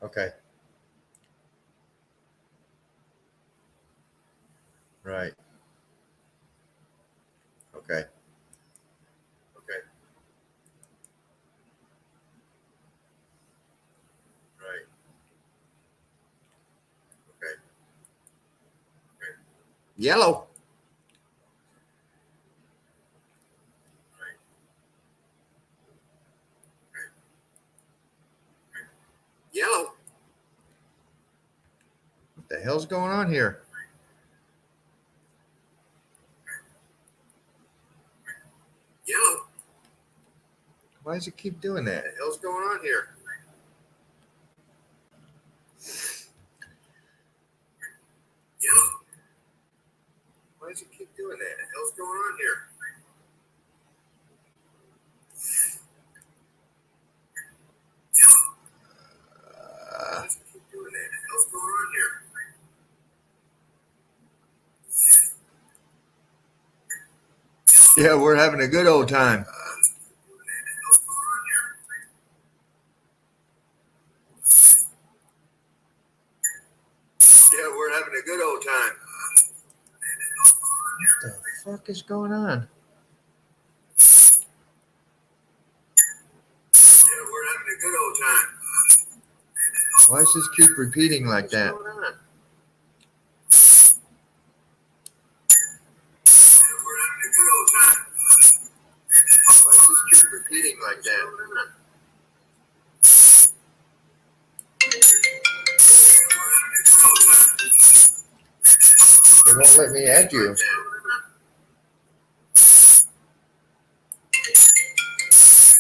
Okay. Right. Okay. Okay. Right. Okay. Okay. Yellow. Right. Okay. Okay. Yellow. What the hell's going on here? Yellow. Why does it keep doing that? What the hell's going on here? Yellow. Why does it keep doing that? What the hell's going on here? Yellow. Why does it keep doing that? What the hell's going on here? Yeah, we're having a good old time. Yeah, we're having a good old time. What the fuck is going on? Yeah, we're having a good old time. Why does this keep repeating like that? What's going on? Yeah, we're having a good old time. Why does this keep repeating like that? They won't let me add you.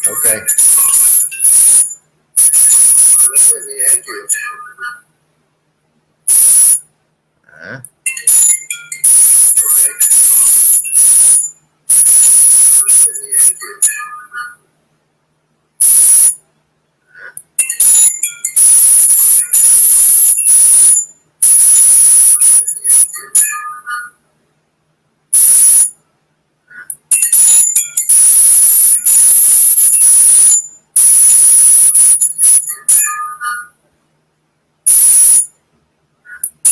Okay. They won't let me add you. Huh? Okay. Let me add you.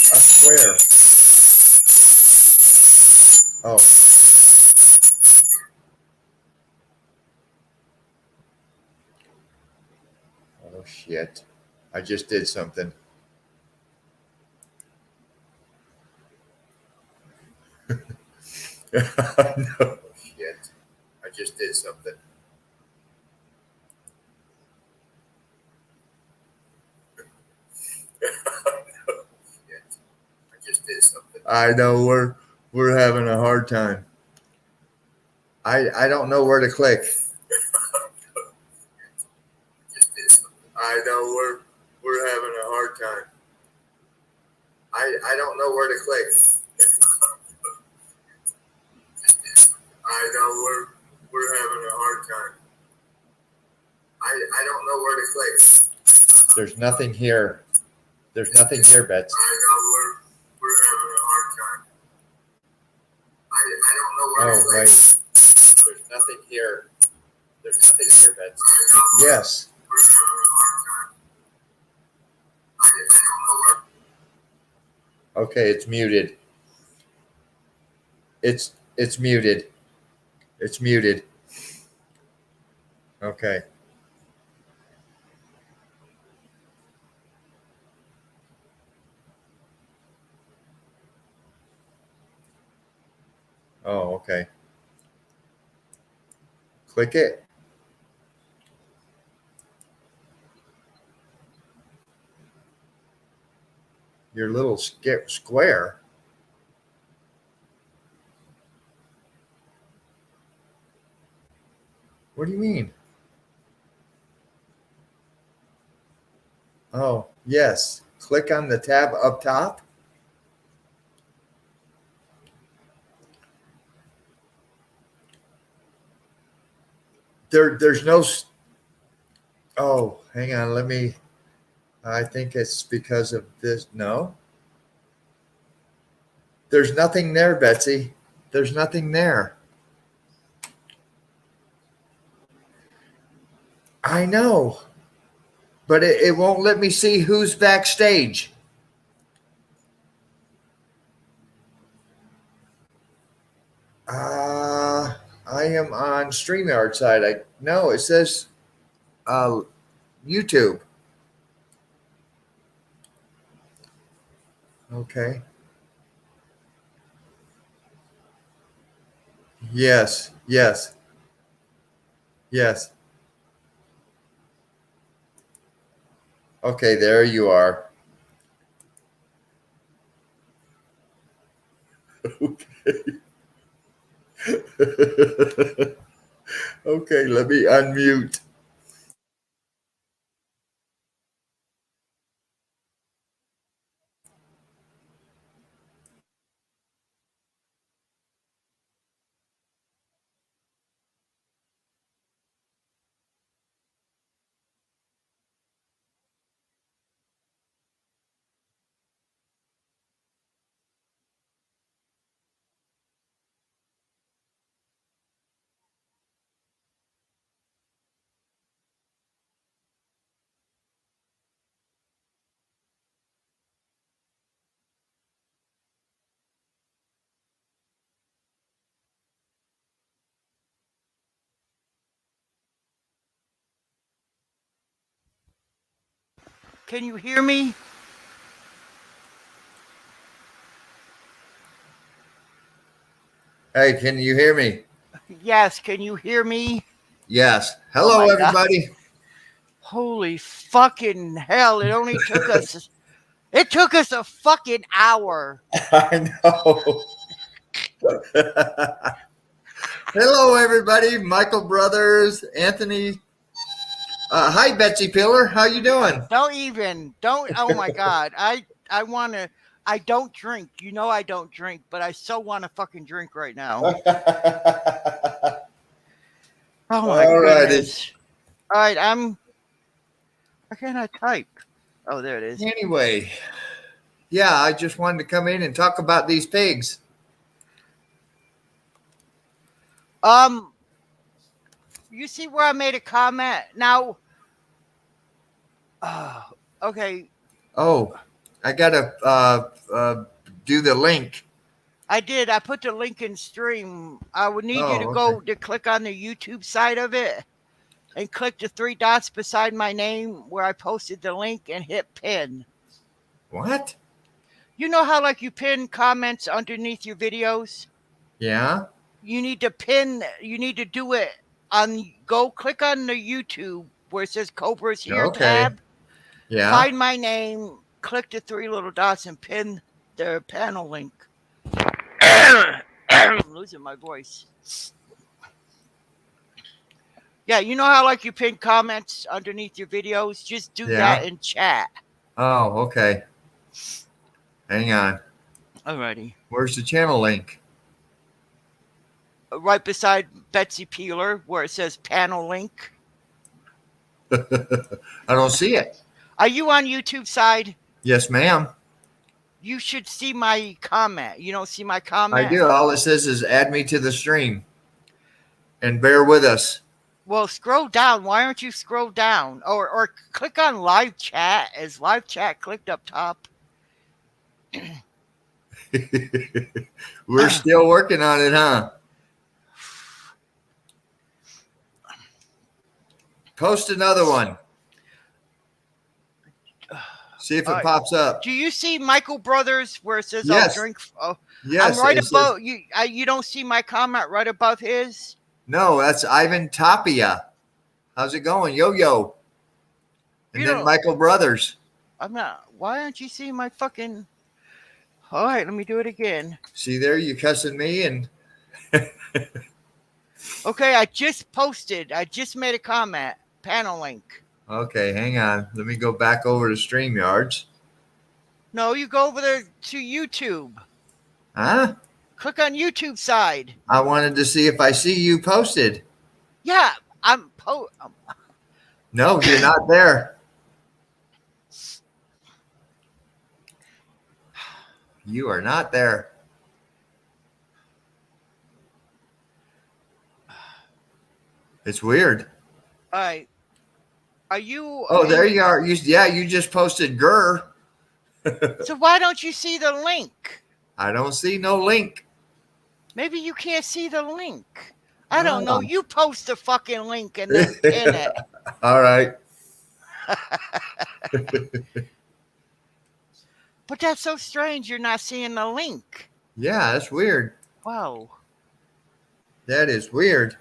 I swear. Oh. Oh shit. I just did something. No shit. I just did something. No shit. I just did something. I know we're having a hard time. I don't know where to click. I know we're having a hard time. I don't know where to click. I know we're having a hard time. I don't know where to click. There's nothing here. There's nothing here, Bets. I know we're having a hard time. I don't know where to click. Wait. There's nothing here. There's nothing here, Bets. Yes. Okay, it's muted. It's muted. It's muted. Okay. Oh, okay. Click it. Your little square. What do you mean? Oh, yes. Click on the tab up top. There's no. Oh, hang on. Let me. I think it's because of this. No. There's nothing there, Betsy. There's nothing there. I know. but it won't let me see who's backstage. I am on StreamYard side. No, it says YouTube. Okay. Yes. Yes. Yes. Okay, there you are. Okay. Okay, let me unmute. Can you hear me? Hey, can you hear me? Yes, can you hear me? Yes. Oh Hello, my God. everybody. Holy fucking hell. It only took us a fucking hour. I know. Hello, everybody. Michael Brothers, Anthony. Hi, Betsy Pillar. How you doing? Don't oh my God. I don't drink. You know I don't drink, but I so want to fucking drink right now. Oh my All righty. goodness. All right, why can't I type? Oh, there it is. Anyway, yeah, I just wanted to come in and talk about these pigs. You see where I made a comment? Now, okay, Oh, I gotta do the link. I did. I put the link in stream. I would need you to Oh, go okay. to click on the YouTube side of it and click the three dots beside my name where I posted the link and hit pin. What? You know how like you pin comments underneath your videos? Yeah. You need to do it go click on the YouTube where it says Cobra's here Okay. tab. Yeah. Find my name, click the three little dots and pin the panel link. I'm losing my voice. Yeah, you know how like you pin comments underneath your videos? Just do that Yeah. in chat. Oh, okay. Hang on. Alrighty. Where's the channel link? Right beside Betsy Peeler where it says panel link. I don't see it. Are you on YouTube side? Yes, ma'am. You should see my comment. You don't see my I comment? do. All it says is add me to the stream and bear with us. Well, scroll down. Why aren't you scroll down? Or click on live chat. Is live chat clicked up top? We're still working on it, huh? Post another one. See if it pops up. Do you see Michael Brothers where it says Yes. drink? Oh, Yes. I'm right it above says, you. You don't see my comment right above his? no, that's Ivan Tapia. How's it going? Yo yo. And You then don't. Michael Brothers. I'm not. Why aren't you seeing my fucking? All right, let me do it again. See there, you cussing me and Okay, I just posted. I just made a comment. Panel link. okay, hang on. Let me go back over to StreamYards. No, you go over there to YouTube. Huh? Click on YouTube side. I wanted to see if I see you posted. Yeah, No, you're not there. You are not there. It's weird. All right. Are you? Oh, there you are. You just posted Gurr. So why don't you see the link? I don't see no link. Maybe you can't see the link. I don't know. You post the fucking link and then pin it. All right. But that's so strange. You're not seeing the link. Yeah, that's weird. Wow. That is weird.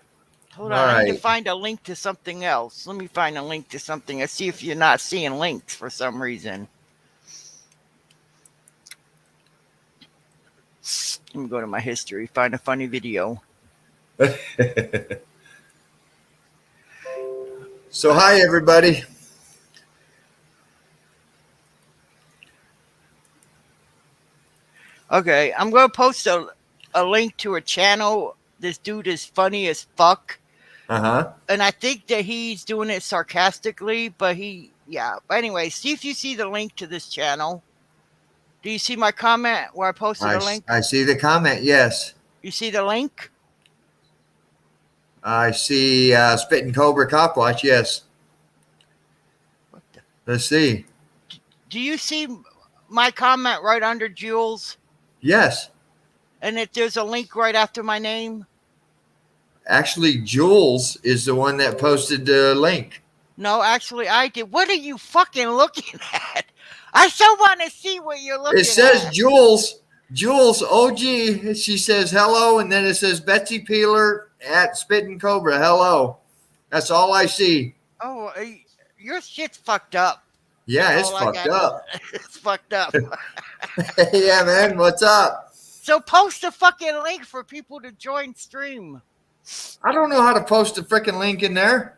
Hold on. I need to find a link to something else. Let me find a link to something and see if you're not seeing links for some reason. Let me go to my history, find a funny video. So, hi, everybody. Okay, I'm going to post a link to a channel. This dude is funny as fuck. Uh-huh. And I think that he's doing it sarcastically, but But anyway, see if you see the link to this channel. Do you see my comment where I posted a link? I see the comment, yes. You see the link? I see Spitting Cobra Cop Watch, yes. What the? Let's see. Do you see my comment right under Jules? Yes. And if there's a link right after my name? Actually, Jules is the one that posted the link. No, actually, I did. What are you fucking looking at? I so want to see what you're looking at. It says Jules. Jules, OG. She says hello, and then it says Betsy Peeler at Spitting Cobra. Hello. That's all I see. Oh, your shit's fucked up. Yeah, it's fucked up. It's fucked up. Yeah, man. What's up? So post a fucking link for people to join stream. I don't know how to post a freaking link in there.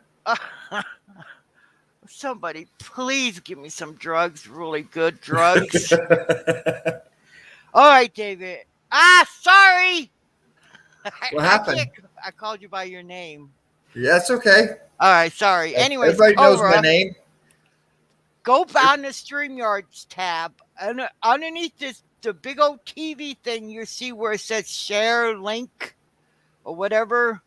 Somebody, please give me some drugs, really good drugs. All right, David. Sorry. What happened? I called you by your name. Yeah, that's okay. All right, sorry. Anyways, everybody knows my name. Go on the StreamYards tab, and underneath the big old TV thing, you see where it says share link or whatever.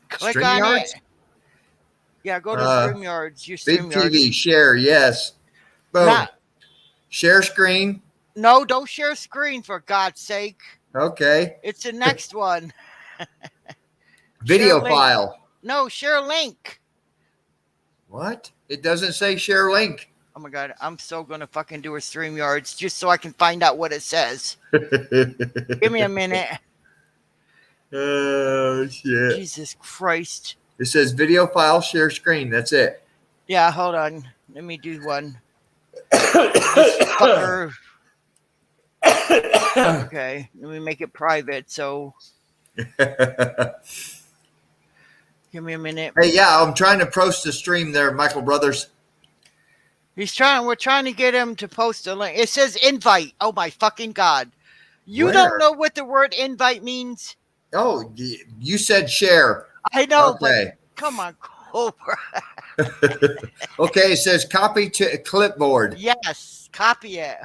Click on it. Yeah, go to StreamYards. Your Big StreamYards. TV, share, yes. Boom. Share screen. No, don't share screen, for God's sake. Okay. It's the next one. Video file. No, share link. What? It doesn't say share link. Oh my God, I'm so going to fucking do a StreamYards just so I can find out what it says. Give me a minute. Oh, shit. Jesus Christ. It says video file, share screen. That's it. Yeah, hold on. Let me do one. Fucker. Okay, let me make it private, so... Give me a minute. Hey, yeah, I'm trying to post the stream there, Michael Brothers. We're trying to get him to post a link. It says invite. Oh my fucking God. You don't know what the word invite means? Oh, you said share. I know, but come on, Cobra. Okay, it says copy to clipboard. Yes, copy it.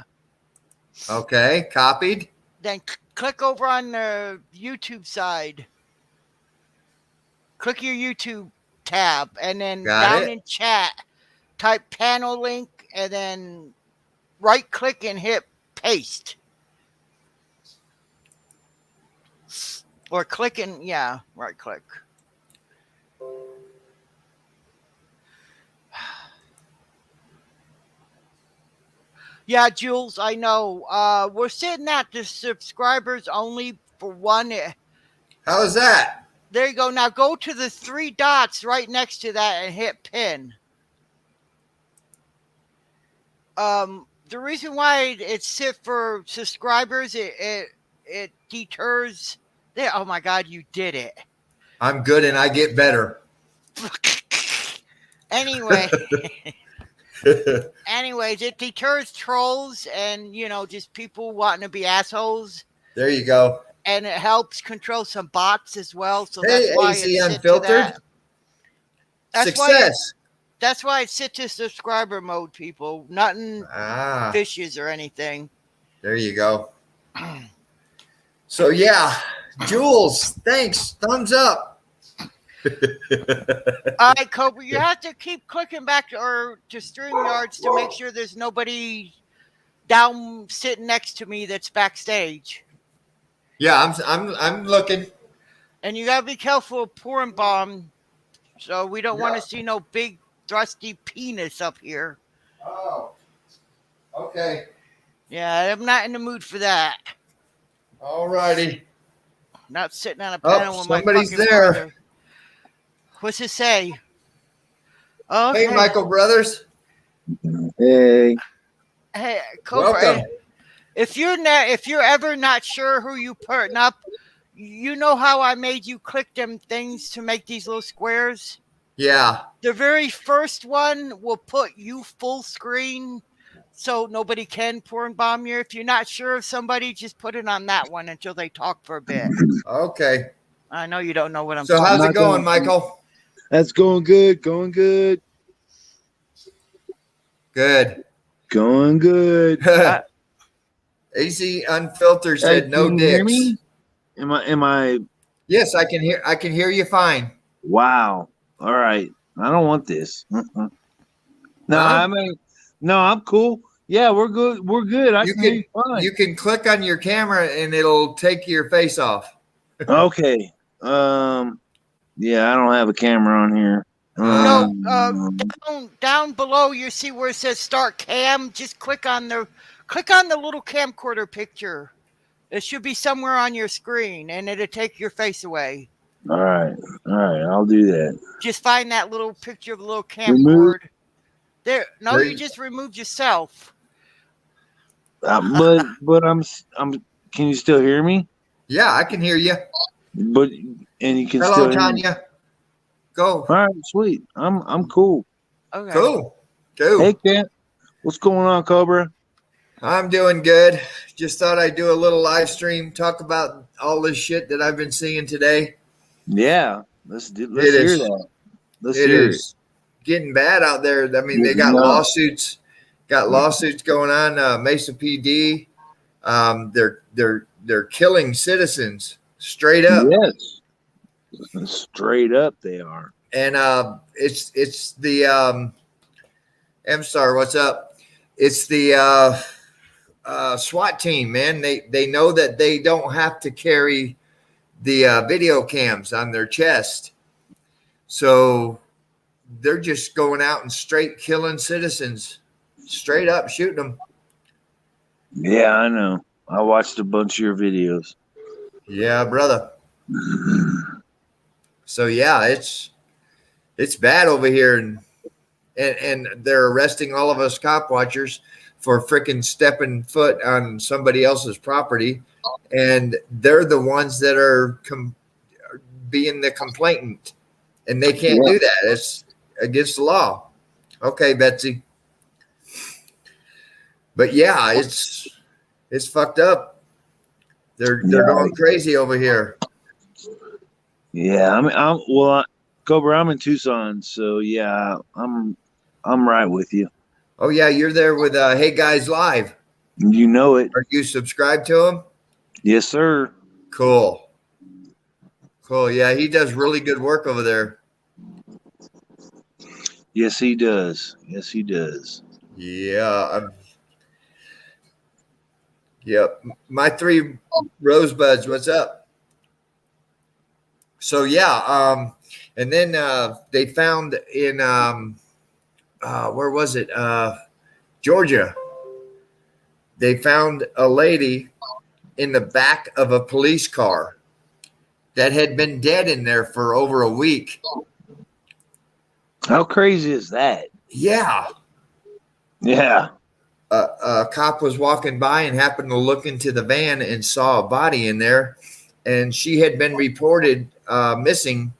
Okay, copied. Then click over on the YouTube side. Click your YouTube tab, and then down in chat, type panel link, and then right click and hit paste. Or click and, yeah, right click. Yeah, Jules, I know. We're sitting at the subscribers only for one. How is that? There you go. Now go to the 3 dots right next to that and hit pin. The reason why it's set for subscribers, it deters. There. Oh my God, you did it. I'm good and I get better. Anyway. Anyways, it deters trolls and, just people wanting to be assholes. There you go. And it helps control some bots as well. So hey, that's why AZ it's Unfiltered. Success. That's why it's set to subscriber mode, people. Nothing fishes or anything. There you go. So, yeah. Jules, thanks. Thumbs up. All right, Cobra, you have to keep clicking back to StreamYards to make sure there's nobody down sitting next to me that's backstage. Yeah, I'm looking. And you gotta be careful of pouring bomb, so we don't want to see no big thrusty penis up here. Oh, okay. Yeah, I'm not in the mood for that. All righty. Not sitting on a panel with my somebody's fucking there. brother. What's it say? Okay. Hey, Michael Brothers. Hey. Hey, Cobra. Welcome. If you're ever not sure who you putting up, you know how I made you click them things to make these little squares? Yeah. The very first one will put you full screen so nobody can porn bomb you. If you're not sure of somebody, just put it on that one until they talk for a bit. Okay. I know you don't know what I'm So talking how's about. it going, Michael? That's going good. Going good. Good. Going good. AC Unfiltered said Hey, no can you hear dicks. me? Am I Yes, I can hear you fine. wow. All right. I don't want this. No, Huh? no, I'm cool. Yeah, we're good. We're good. I You can hear can you fine. you can click on your camera and it'll take your face off. Okay. Yeah, I don't have a camera on here. No, Um, down below you see where it says start cam. Just click on the little camcorder picture. It should be somewhere on your screen, and it'll take your face away. all right. All right. I'll do that. Just find that little picture of the little Remove. camcord. There. No, There you you- just removed yourself. But I'm. Can you still hear me? Yeah, I can hear you. But and you can Hello, still hear me. Tanya. Go. All right, sweet. I'm cool. Okay. Cool. Cool. Hey, Kent. What's going on, Cobra? I'm doing good. Just thought I'd do a little live stream, talk about all this shit that I've been seeing today. Yeah, let's It hear is- that. Let's It hear is getting bad out there. I mean, they got No. lawsuits going on. Mesa PD. They're killing citizens straight it. up. Yes, straight up they are. And it's the M-Star. What's up? It's the SWAT team, man. They know that they don't have to carry the video cams on their chest, so they're just going out and straight killing citizens, straight up shooting them. Yeah, I know. I watched a bunch of your videos. Yeah, brother. So yeah, it's bad over here, and they're arresting all of us cop watchers for freaking stepping foot on somebody else's property, and they're the ones that are being the complainant, and they can't do that. It's against the law. Okay, Betsy. But yeah, it's fucked up. They're going crazy over here. Yeah, Cobra. I'm in Tucson, so yeah, I'm right with you. Oh yeah, you're there with Hey Guys Live. You know it. Are you subscribed to him? Yes, sir. Cool. Yeah, he does really good work over there. Yes, he does. Yes, he does. Yeah. Yep. My three rosebuds. What's up? So yeah. And then they found in where was it? Georgia. They found a lady in the back of a police car that had been dead in there for over a week. How crazy is that? Yeah. Yeah. A cop was walking by and happened to look into the van and saw a body in there, and she had been reported missing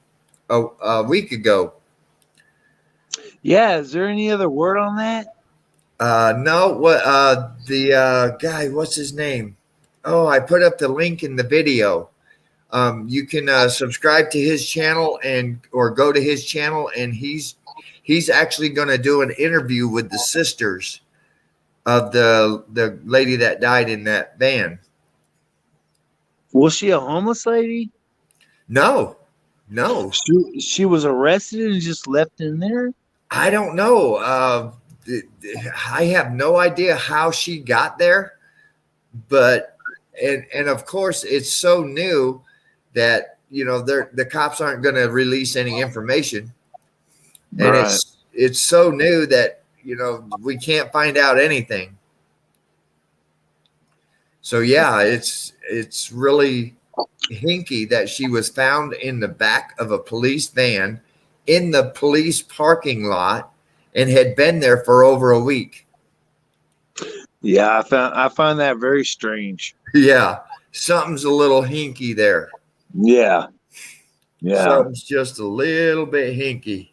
a week ago. Yeah. Is there any other word on that? No, what the guy, what's his name? Oh, I put up the link in the video. You can subscribe to his channel or go to his channel, and he's actually going to do an interview with the sisters of the lady that died in that van. Was she a homeless lady? No, No, She was arrested and just left in there. I don't know. I have no idea how she got there, but and of course it's so new that the cops aren't going to release any information, and Right. it's so new that we can't find out anything. So yeah, it's really hinky that she was found in the back of a police van in the police parking lot and had been there for over a week. Yeah, I find that very strange. Yeah, something's a little hinky there. Yeah. Yeah. Something's just a little bit hinky.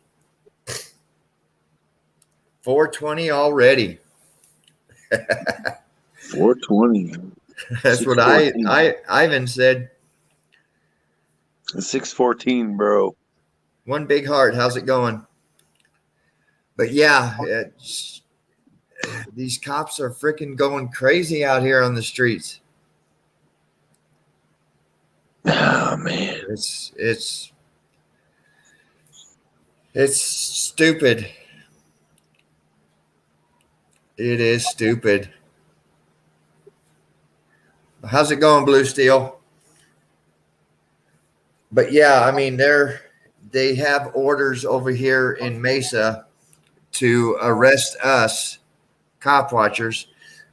420 already. 420. That's what Ivan said. 614, bro. One big heart. How's it going? But yeah, these cops are freaking going crazy out here on the streets. Oh man, it's stupid. It is stupid. How's it going, Blue Steel? But yeah, I mean, they have orders over here in Mesa to arrest us, cop watchers.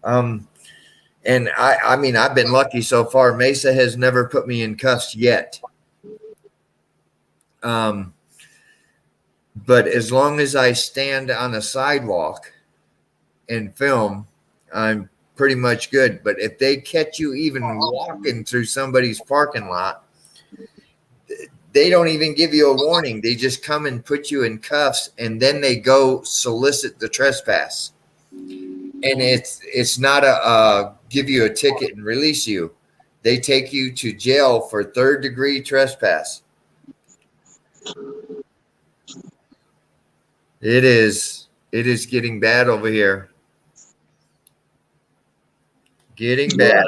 And I mean, I've been lucky so far. Mesa has never put me in cuffs yet. But as long as I stand on a sidewalk and film, I'm pretty much good. But if they catch you even walking through somebody's parking lot, they don't even give you a warning. They just come and put you in cuffs, and then they go solicit the trespass. And it's not a give you a ticket and release you. They take you to jail for 3rd-degree trespass. It is getting bad over here. Getting bad.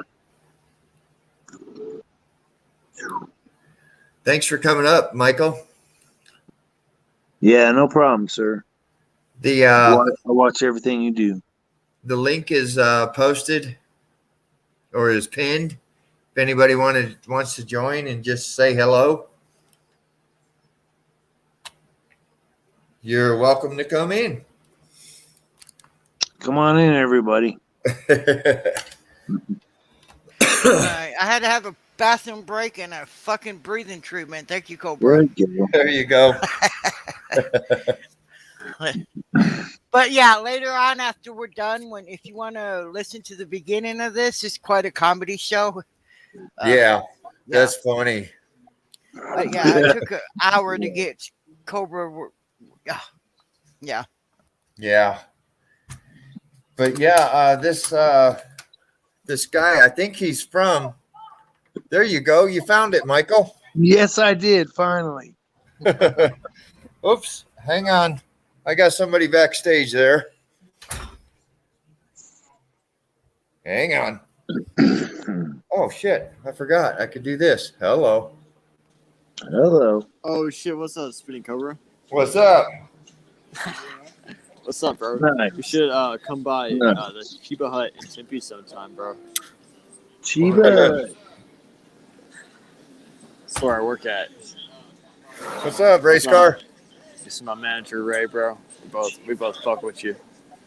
Thanks for coming up, Michael. Yeah, no problem, sir. I watch everything you do. The link is posted or is pinned. If anybody wants to join and just say hello, you're welcome to come in. Come on in, everybody. I had to have a bathroom break and a fucking breathing treatment. Thank you, Cobra. There you go. But yeah, later on after we're done, if you want to listen to the beginning of this, it's quite a comedy show. Yeah, that's funny. But yeah, it took an hour to get Cobra. Yeah. Yeah. But yeah, this guy, I think he's from. There you go. You found it, Michael. Yes, I did. Finally. Oops. Hang on. I got somebody backstage there. Hang on. Oh, shit. I forgot. I could do this. Hello. Hello. Oh shit! What's up, Spinning Cobra? What's up? What's up, bro? Nice. We should come by the Chiba Hut in Tempe sometime, bro. Chiba. That's where I work at. What's up, race car? This is my manager, Ray, bro. We both fuck with you.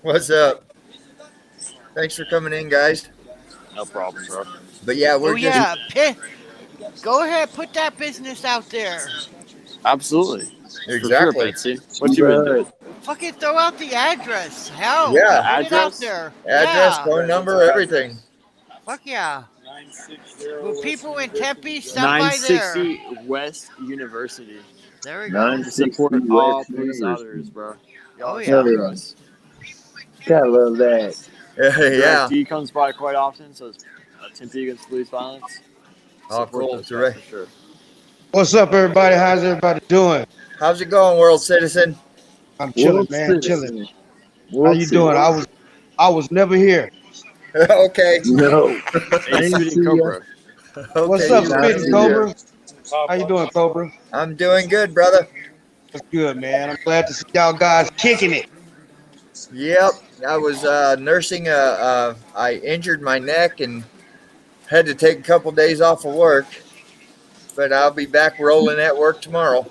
What's up? Thanks for coming in, guys. No problem, bro. But yeah, we're Go ahead, put that business out there. Absolutely. Exactly. For sure, Betsy. What you been doing? Fucking throw out the address. Hell, Yeah. put it out Address? there. Address, Yeah. phone number, everything. Fuck yeah. With people in Tempe, stop by there. 960 West University. There we go. To support all police auditors, bro. Oh, yeah. Gotta love that. Yeah. He comes by quite often, so it's Tempe against police violence. Oh, Support cool. those guys Direct. for sure. What's up, everybody? How's everybody doing? How's it going, world citizen? I'm chilling, man. Chilling. How you doing? I was never here. Okay. No. Hey, Spinning Cobra. Okay. What's up, yeah. Spitting Cobra? How you doing, Cobra? I'm doing good, brother. That's good, man. I'm glad to see y'all guys kicking it. Yep, I was nursing I injured my neck and had to take a couple days off of work, but I'll be back rolling at work tomorrow.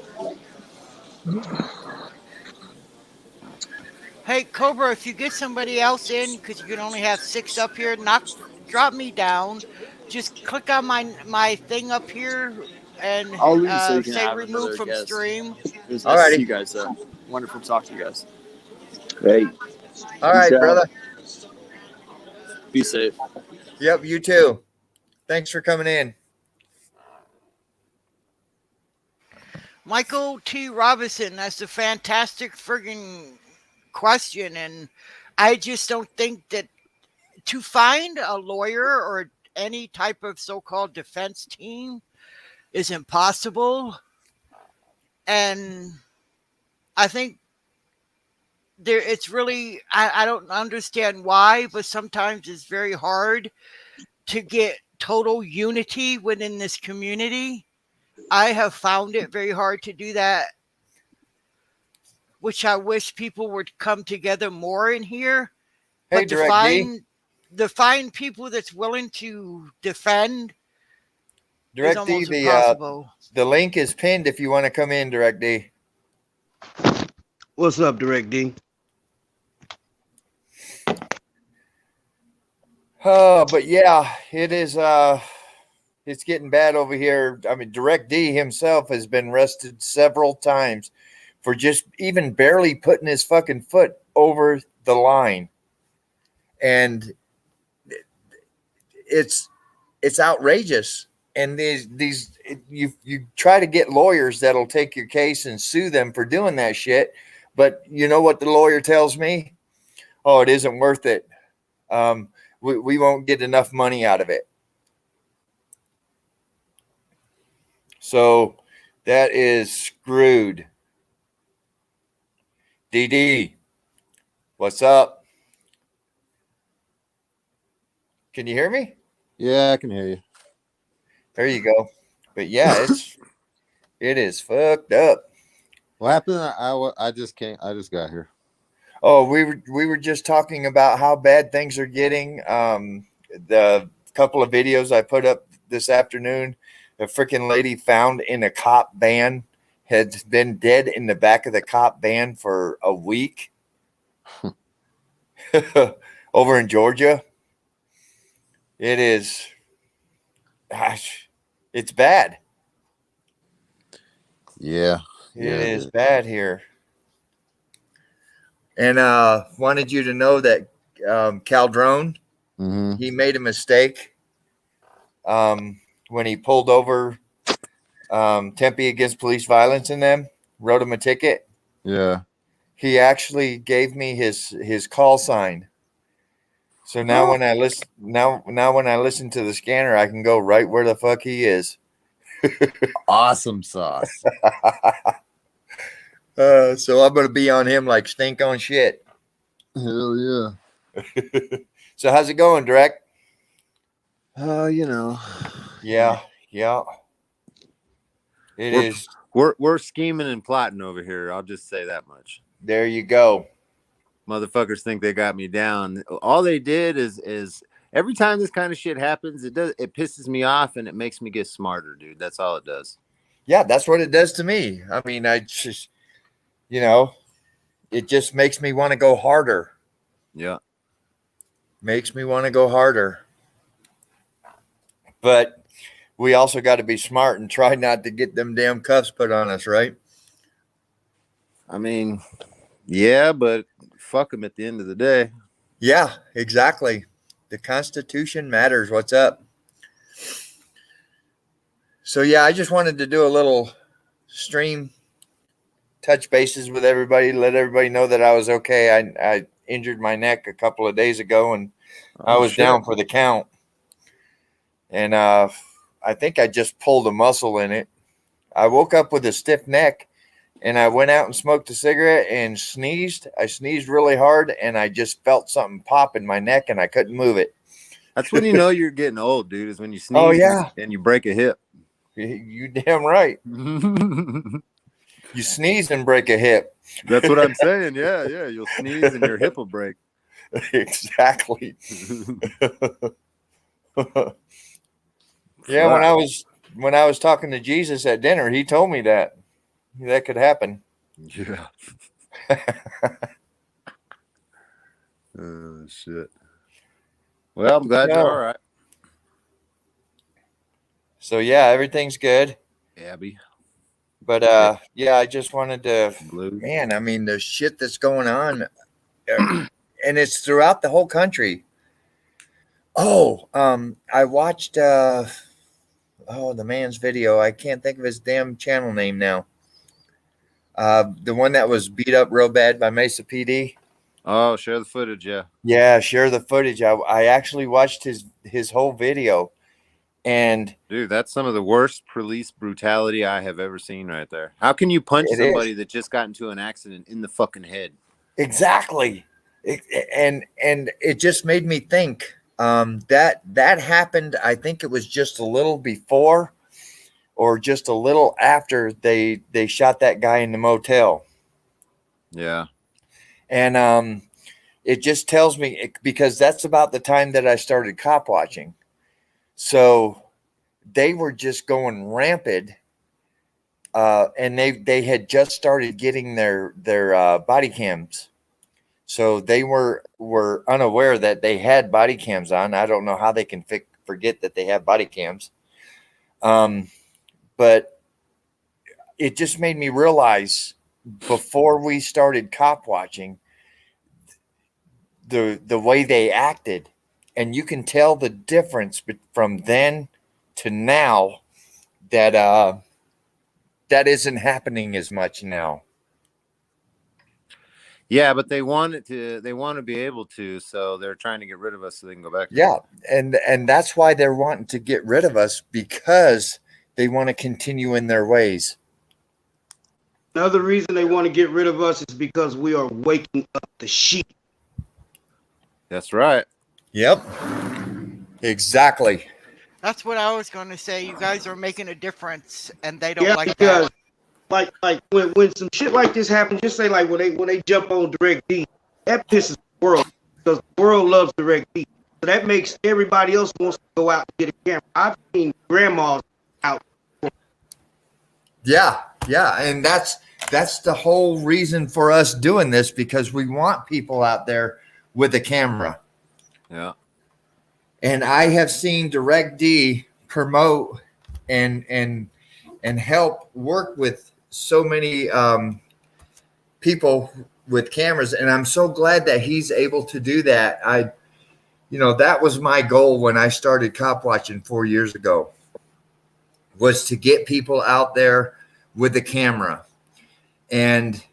Hey, Cobra, if you get somebody else in, because you can only have 6 up here, drop me down. Just click on my thing up here and I'll leave so you can say have remove another from guest. stream. It was nice to Alrighty. see you guys, though. Wonderful to talk to you guys. Hey, All right, peace out. brother. Be safe. Yep, you too. Thanks for coming in. Michael T. Robinson, that's a fantastic friggin' question. And I just don't think that to find a lawyer or any type of so-called defense team is impossible. And I think it's really, I don't understand why, but sometimes it's very hard to get total unity within this community. I have found it very hard to do that, which I wish people would come together more in here. Hey, But Direct D. to find people that's willing to defend is Direct D, almost impossible. the link is pinned if you want to come in, Direct D. What's up, Direct D? But yeah, it is it's getting bad over here. I mean, Direct D himself has been arrested several times for just even barely putting his fucking foot over the line. And it's outrageous. And these you try to get lawyers that'll take your case and sue them for doing that shit. But you know what the lawyer tells me? Oh, it isn't worth it. We won't get enough money out of it. So that is screwed. DD, what's up? Can you hear me? Yeah, I can hear you. There you go. But yeah, it is fucked up. What happened? I just can't. I just got here. Oh, we were just talking about how bad things are getting. The couple of videos I put up this afternoon, a freaking lady found in a cop van had been dead in the back of the cop van for a week over in Georgia. It is, gosh, it's bad. Yeah, It is bad here. And wanted you to know that Caldrone, he made a mistake when he pulled over Tempe against police violence in them, wrote him a ticket. Yeah. He actually gave me his call sign. So now when I listen when I listen to the scanner, I can go right where the fuck he is. Awesome sauce. So I'm gonna be on him like stink on shit. Hell yeah. So how's it going, Direct? You know. Yeah. It is. We're scheming and plotting over here. I'll just say that much. There you go. Motherfuckers think they got me down. All they did is every time this kind of shit happens, it pisses me off and it makes me get smarter, dude. That's all it does. Yeah, that's what it does to me. I mean, I just, it just makes me want to go harder. Yeah. Makes me want to go harder. But we also got to be smart and try not to get them damn cuffs put on us, right? I mean, yeah, but fuck them at the end of the day. Yeah, exactly. The Constitution matters. What's up? So, yeah, I just wanted to do a little stream, touch bases with everybody, let everybody know that I was okay. I injured my neck a couple of days ago, and I was down for the count. And I think I just pulled a muscle in it. I woke up with a stiff neck, and I went out and smoked a cigarette and sneezed. I sneezed really hard, and I just felt something pop in my neck, and I couldn't move it. That's when you know you're getting old, dude, is when you sneeze and you break a hip. You damn right. You sneeze and break a hip. That's what I'm saying. Yeah, yeah. You'll sneeze and your hip will break. Exactly. Yeah, Fuck. when I was talking to Jesus at dinner, he told me that could happen. Yeah. Oh shit. Well, I'm glad you're all right. So yeah, everything's good. Abby. But yeah, I just wanted to, Blue. man, I mean, the shit that's going on, and it's throughout the whole country. Oh, I watched the man's video. I can't think of his damn channel name now. The one that was beat up real bad by Mesa PD. Oh, share the footage, yeah. Yeah, share the footage. I actually watched his whole video, and dude, that's some of the worst police brutality I have ever seen right there. How can you punch somebody that just got into an accident in the fucking head? Exactly. And it just made me think that happened. I think it was just a little before or just a little after they shot that guy in the motel. Yeah. And it just tells me, because that's about the time that I started cop watching. So they were just going rampant. And they had just started getting their body cams. So they were unaware that they had body cams on. I don't know how they can forget that they have body cams. But it just made me realize, before we started cop watching, the way they acted, and you can tell the difference from then to now, that isn't happening as much now. Yeah, but they want to be able to, so they're trying to get rid of us so they can go back. Yeah, and that's why they're wanting to get rid of us, because they want to continue in their ways. Another reason they want to get rid of us is because we are waking up the sheep. That's right. Yep. Exactly. That's what I was going to say. You guys are making a difference, and they don't like that. Like when some shit like this happens, just say like when they jump on Direct D, that pisses the world, because the world loves Direct D. So that makes everybody else wants to go out and get a camera. I've seen grandmas out. Yeah, and that's the whole reason for us doing this, because we want people out there with a camera. Yeah. And I have seen Direct D promote and help work with so many people with cameras, and I'm so glad that he's able to do that. That was my goal when I started cop watching 4 years ago, was to get people out there with a camera. And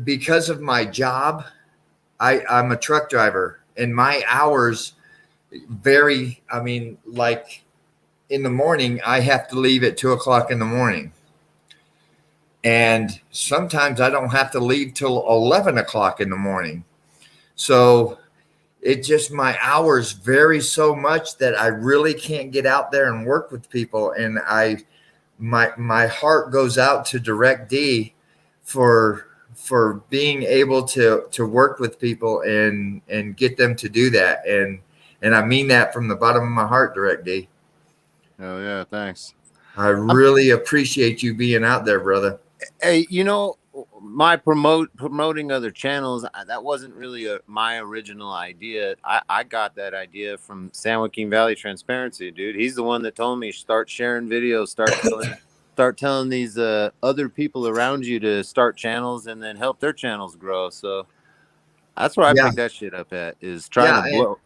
because of my job, I'm a truck driver, and my hours vary. I mean, like in the morning, I have to leave at 2:00 in the morning. And sometimes I don't have to leave till 11:00 in the morning. So my hours vary so much that I really can't get out there and work with people. And my heart goes out to Direct D for being able to work with people and get them to do that. And I mean that from the bottom of my heart, Direct D. Oh yeah, thanks. I really appreciate you being out there, brother. Hey, my promoting other channels, that wasn't really my original idea. I got that idea from San Joaquin Valley Transparency, dude. He's the one that told me, start sharing videos, start telling these other people around you to start channels and then help their channels grow. So that's where I picked that shit up at, is trying to blow.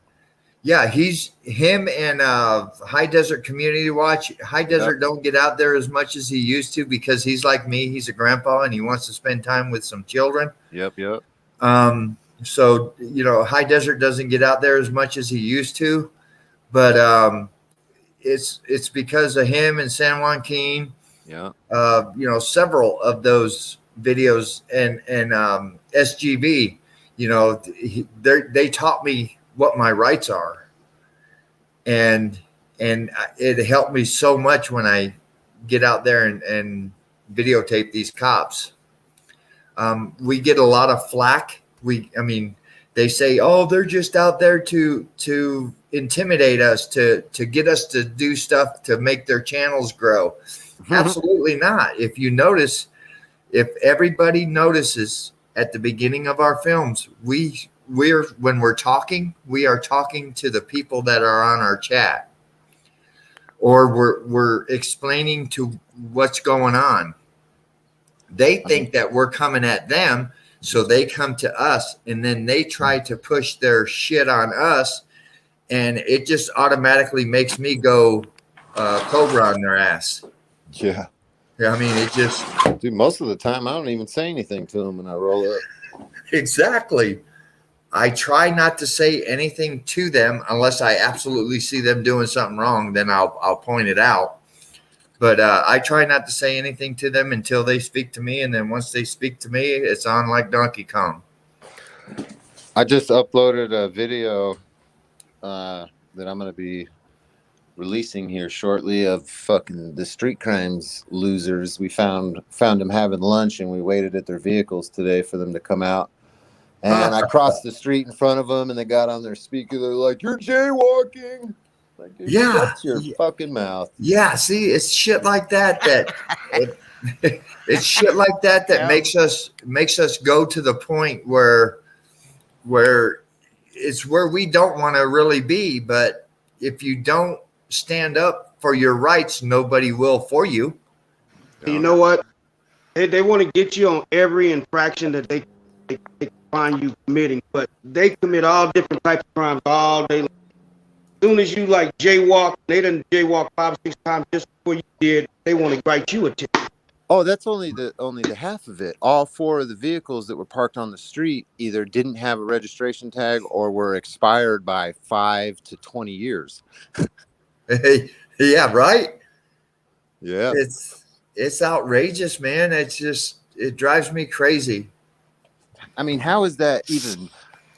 Yeah, him and High Desert Community Watch. High Desert don't get out there as much as he used to, because he's like me. He's a grandpa and he wants to spend time with some children. Yep. So, High Desert doesn't get out there as much as he used to, but it's because of him and San Joaquin. Yeah. Several of those videos and SGV, they taught me what my rights are. And and it helped me so much when I get out there and videotape these cops. We get a lot of flack. I mean, they say, "Oh, they're just out there to intimidate us, to get us to do stuff to make their channels grow." Absolutely not. If you notice, if everybody notices at the beginning of our films, we're when we're talking, we are talking to the people that are on our chat, or we're explaining to what's going on. They think that we're coming at them, so they come to us, and then they try to push their shit on us, and it just automatically makes me go Cobra on their ass. Yeah. I mean, it just Dude, most of the time I don't even say anything to them when I roll up. exactly. I try not to say anything to them unless I absolutely see them doing something wrong. Then I'll point it out. But I try not to say anything to them until they speak to me, and then once they speak to me, it's on like Donkey Kong. I just uploaded a video that I'm going to be releasing here shortly of fucking the street crimes losers. We found them having lunch, and we waited at their vehicles today for them to come out. And I crossed the street in front of them, and they got on their speaker. They're like, "You're jaywalking." Like, dude, Yeah. shut your fucking mouth. Yeah, see, it's shit like that it's shit like that Yeah. makes us go to the point where it's where we don't want to really be. But if you don't stand up for your rights, nobody will for you. You know what? They want to get you on every infraction that they find you committing, but they commit all different types of crimes all day long. As soon as you like jaywalk, they done jaywalk 5 or 6 times just before you did. They want to write you a ticket. Oh, that's only the half of it. All 4 of the vehicles that were parked on the street either didn't have a registration tag or were expired by 5 to 20 years. Yeah, right. Yeah. It's outrageous, man. It drives me crazy. I mean, how is that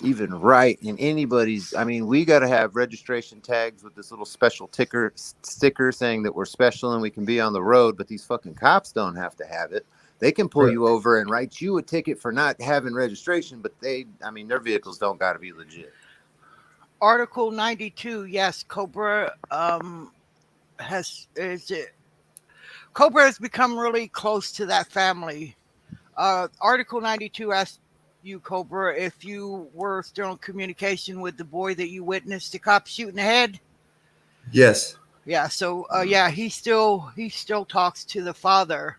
even right in anybody's? I mean, we got to have registration tags with this little special sticker saying that we're special and we can be on the road, but these fucking cops don't have to have it. They can pull you over and write you a ticket for not having registration, but their vehicles don't got to be legit. Article 92, yes, Cobra Cobra has become really close to that family. Article 92 asks you, Cobra, if you were still in communication with the boy that you witnessed the cop shoot in the head. Yes. Yeah. So yeah, he still talks to the father.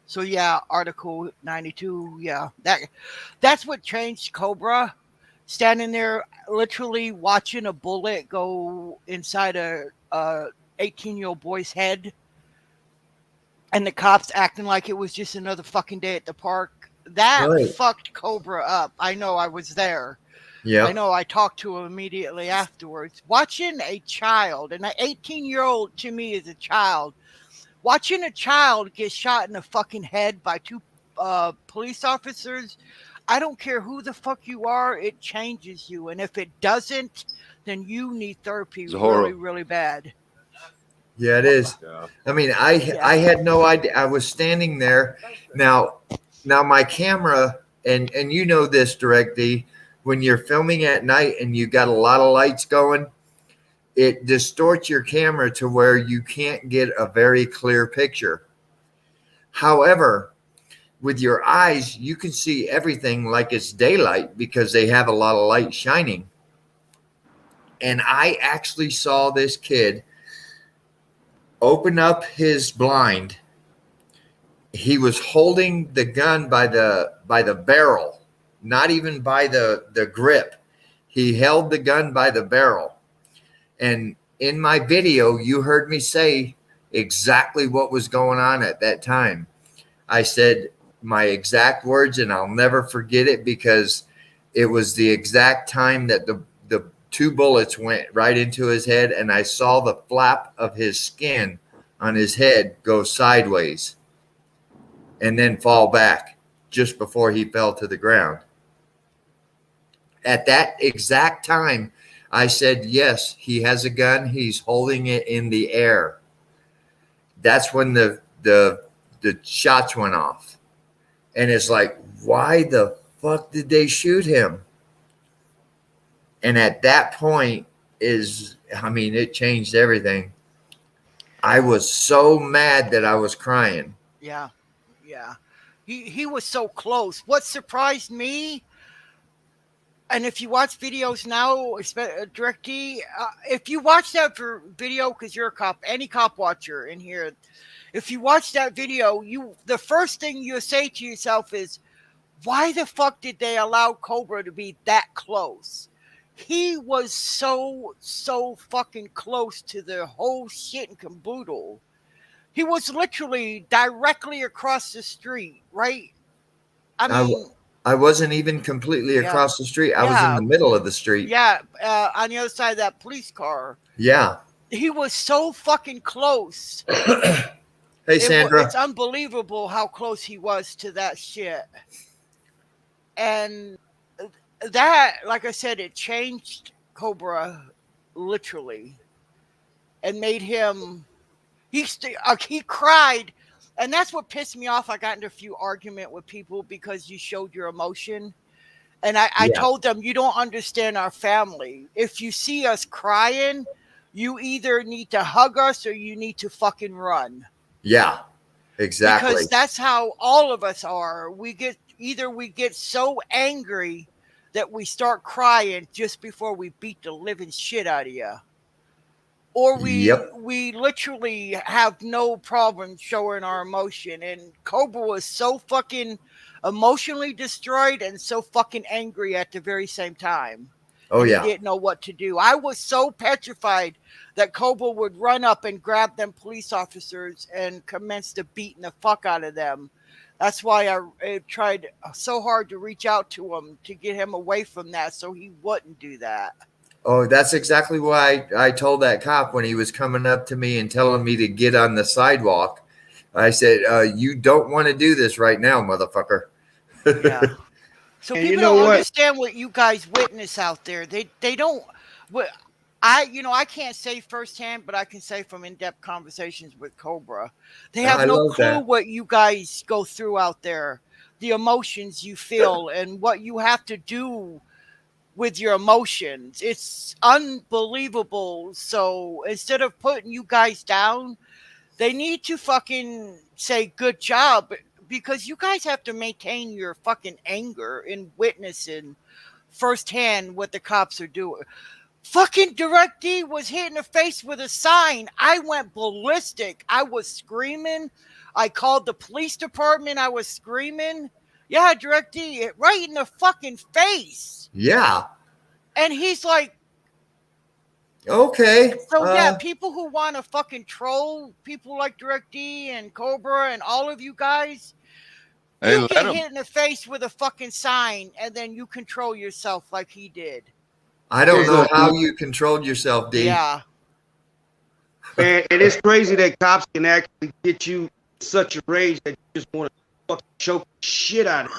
So yeah, Article 92. Yeah, that's what changed Cobra. Standing there, literally watching a bullet go inside a 18-year-old boy's head, and the cops acting like it was just another fucking day at the park. That fucked Cobra up. I know, I was there. Yeah. I know, I talked to him immediately afterwards. Watching a child, and an 18-year-old to me is a child, watching a child get shot in the fucking head by 2 police officers, I don't care who the fuck you are, it changes you. And if it doesn't, then you need therapy really, really bad. Yeah, it is. I mean, I had no idea. I was standing there. Now my camera, and you know this, Direct D, when you're filming at night and you got a lot of lights going, it distorts your camera to where you can't get a very clear picture. However, with your eyes, you can see everything like it's daylight because they have a lot of light shining. And I actually saw this kid open up his blind. He was holding the gun by the barrel, not even by the grip. He held the gun by the barrel. And in my video, you heard me say exactly what was going on at that time. I said my exact words, and I'll never forget it because it was the exact time that the 2 bullets went right into his head, and I saw the flap of his skin on his head go sideways and then fall back just before he fell to the ground. At that exact time, I said, yes, he has a gun. He's holding it in the air. That's when the shots went off. And it's like, why the fuck did they shoot him? And at that point it changed everything. I was so mad that I was crying. Yeah. Yeah. He was so close. What surprised me, and if you watch videos now, Direct D, if you watch that video, because you're a cop, any cop watcher in here, if you watch that video, the first thing you say to yourself is, why the fuck did they allow Cobra to be that close? He was so fucking close to the whole shit and caboodle. He was literally directly across the street, right? I wasn't even completely across the street. I was in the middle of the street. Yeah, on the other side of that police car. Yeah. He was so fucking close. Hey, Sandra. It's unbelievable how close he was to that shit. And that, like I said, it changed Cobra literally and made him, he cried. And that's what pissed me off. I got into a few arguments with people because you showed your emotion. And I told them, you don't understand our family. If you see us crying, you either need to hug us or you need to fucking run. Yeah, exactly. Because that's how all of us are. We get so angry that we start crying just before we beat the living shit out of you. Or we literally have no problem showing our emotion. And Cobra was so fucking emotionally destroyed and so fucking angry at the very same time. Oh, and yeah. He didn't know what to do. I was so petrified that Cobra would run up and grab them police officers and commence to beating the fuck out of them. That's why I tried so hard to reach out to him to get him away from that so he wouldn't do that. Oh, that's exactly why I told that cop when he was coming up to me and telling me to get on the sidewalk. I said, you don't want to do this right now, motherfucker. Yeah. So and people don't understand what you guys witness out there. They don't. I can't say firsthand, but I can say from in-depth conversations with Cobra, they have no clue what you guys go through out there, the emotions you feel, and what you have to do with your emotions. It's unbelievable. So instead of putting you guys down, they need to fucking say good job, because you guys have to maintain your fucking anger in witnessing firsthand what the cops are doing. Fucking Direct D was hit in the face with a sign. I went ballistic. I was screaming. I called the police department. I was screaming. Yeah, Direct D, right in the fucking face. Yeah. And he's like, okay. So people who want to fucking troll people like Direct D and Cobra and all of you guys, you get hit in the face with a fucking sign and then you control yourself like he did. I don't know how you controlled yourself, D. Yeah. And it's crazy that cops can actually get you such a rage that you just want to fucking choke the shit out of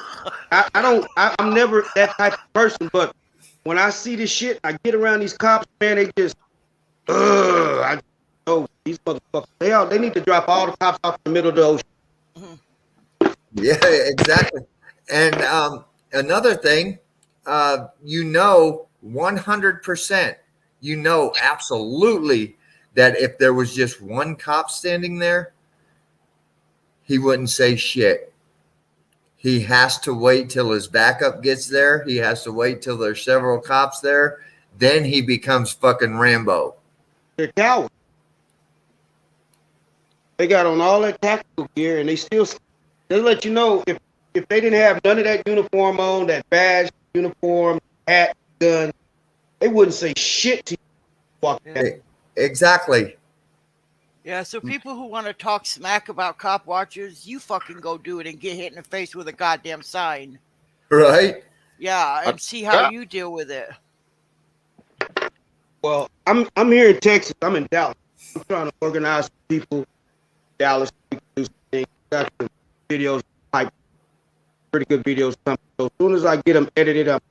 it. I'm never that type of person, but when I see this shit, I get around these cops, man, they just, I know these motherfuckers, they need to drop all the cops off in the middle of the ocean. Yeah, exactly. And another thing, 100%, absolutely that if there was just one cop standing there, he wouldn't say shit. He has to wait till his backup gets there. He has to wait till there's several cops there. Then he becomes fucking Rambo. They're cowards. They got on all that tactical gear, and they let you know if they didn't have none of that uniform on, that badge, uniform, hat, gun, they wouldn't say shit to you. Exactly. Yeah, so people who want to talk smack about cop watchers, you fucking go do it and get hit in the face with a goddamn sign. Right? Yeah, and see how you deal with it. Well, I'm here in Texas. I'm in Dallas. I'm trying to organize people in Dallas to do some things. Got some videos, like pretty good videos coming. So as soon as I get them edited up,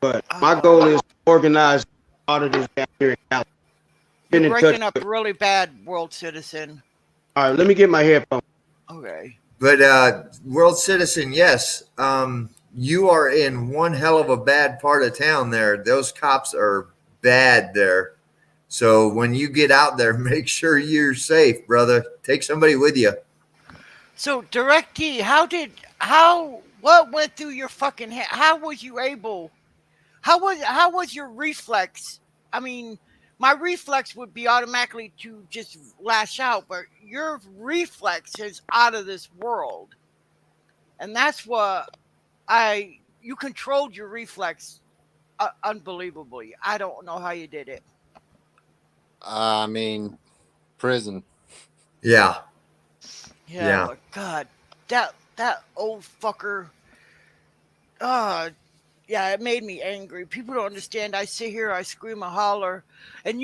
But my goal is to organize auditors down here in Dallas. Get You're in touch breaking up with- really bad, World Citizen. All right, let me get my headphones. Okay. But world citizen, yes, you are in one hell of a bad part of town there. Those cops are bad there. So when you get out there, make sure you're safe, brother. Take somebody with you. So DirectD, what went through your fucking head? How was you able? How was your reflex? I mean, my reflex would be automatically to just lash out, but your reflex is out of this world, and that's what you controlled your reflex unbelievably. I don't know how you did it. I mean, prison. Yeah. Yeah. But God, that old fucker. Yeah, it made me angry. People don't understand. I sit here, I scream and holler, and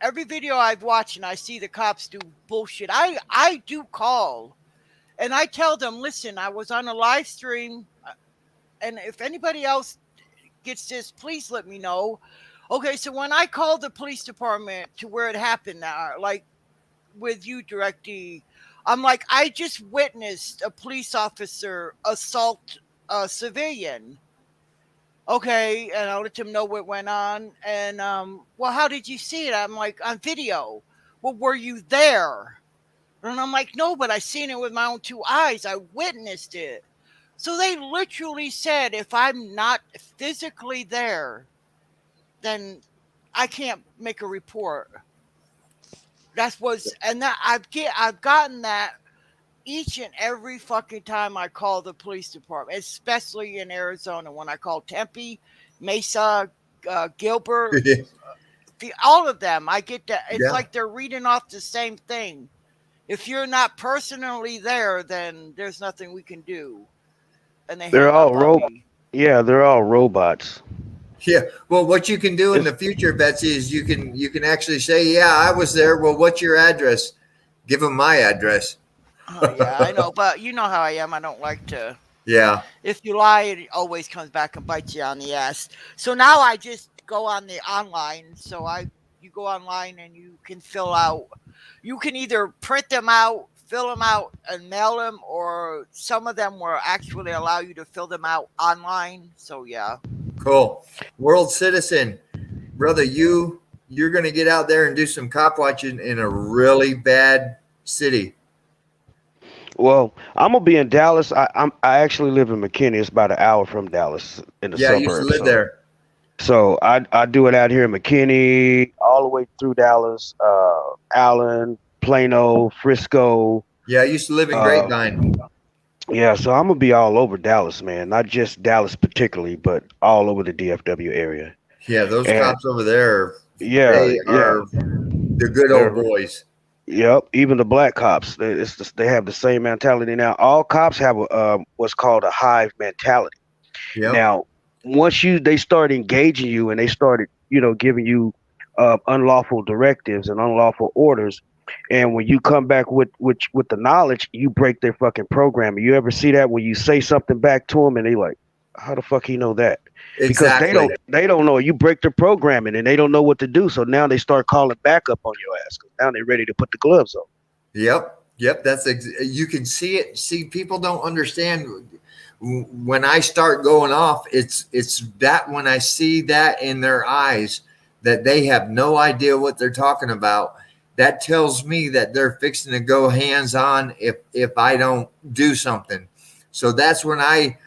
every video I've watched and I see the cops do bullshit. I do call, and I tell them, listen, I was on a live stream, and if anybody else gets this, please let me know. Okay, so when I called the police department to where it happened, like with you, DirectD, I'm like, I just witnessed a police officer assault a civilian. Okay, and I let him know what went on. And well, how did you see it? I'm like, on video. Well, were you there? And I'm like, no, but I seen it with my own two eyes. I witnessed it. So they literally said, if I'm not physically there, then I can't make a report. I've gotten that each and every fucking time I call the police department, especially in Arizona when I call Tempe, Mesa, Gilbert, all of them. I get that. It's like they're reading off the same thing. If you're not personally there, then there's nothing we can do. And They're all robots. Yeah, they're all robots. Yeah. Well, what you can do in the future, Betsy, is you can actually say, yeah, I was there. Well, what's your address? Give them my address. Yeah, I know, but you know how I am. I don't like to. Yeah. If you lie, it always comes back and bites you on the ass. So now I just go on the online. So you go online and you can fill out. You can either print them out, fill them out, and mail them, or some of them will actually allow you to fill them out online. So yeah. Cool. World citizen, brother, you're gonna get out there and do some cop watching in a really bad city. Well, I'm gonna be in Dallas. I actually live in McKinney. It's about an hour from Dallas in the suburbs. Yeah, I used to live there. So I do it out here in McKinney, all the way through Dallas, Allen, Plano, Frisco. Yeah, I used to live in Grapevine. Yeah, so I'm gonna be all over Dallas, man. Not just Dallas particularly, but all over the DFW area. Yeah, those cops over there. Yeah, are the good old boys. Yep, even the black cops, they have the same mentality now. All cops have what's called a hive mentality. Yep. Now, once they start engaging you and they started, giving you unlawful directives and unlawful orders, and when you come back with the knowledge, you break their fucking programming. You ever see that when you say something back to them and they like, how the fuck he know that? Exactly. Because they don't know. You break their programming and they don't know what to do. So now they start calling back up on your ass because now they're ready to put the gloves on. Yep. You can see it. See, people don't understand. When I start going off, it's that when I see that in their eyes that they have no idea what they're talking about, that tells me that they're fixing to go hands on if I don't do something. So that's when I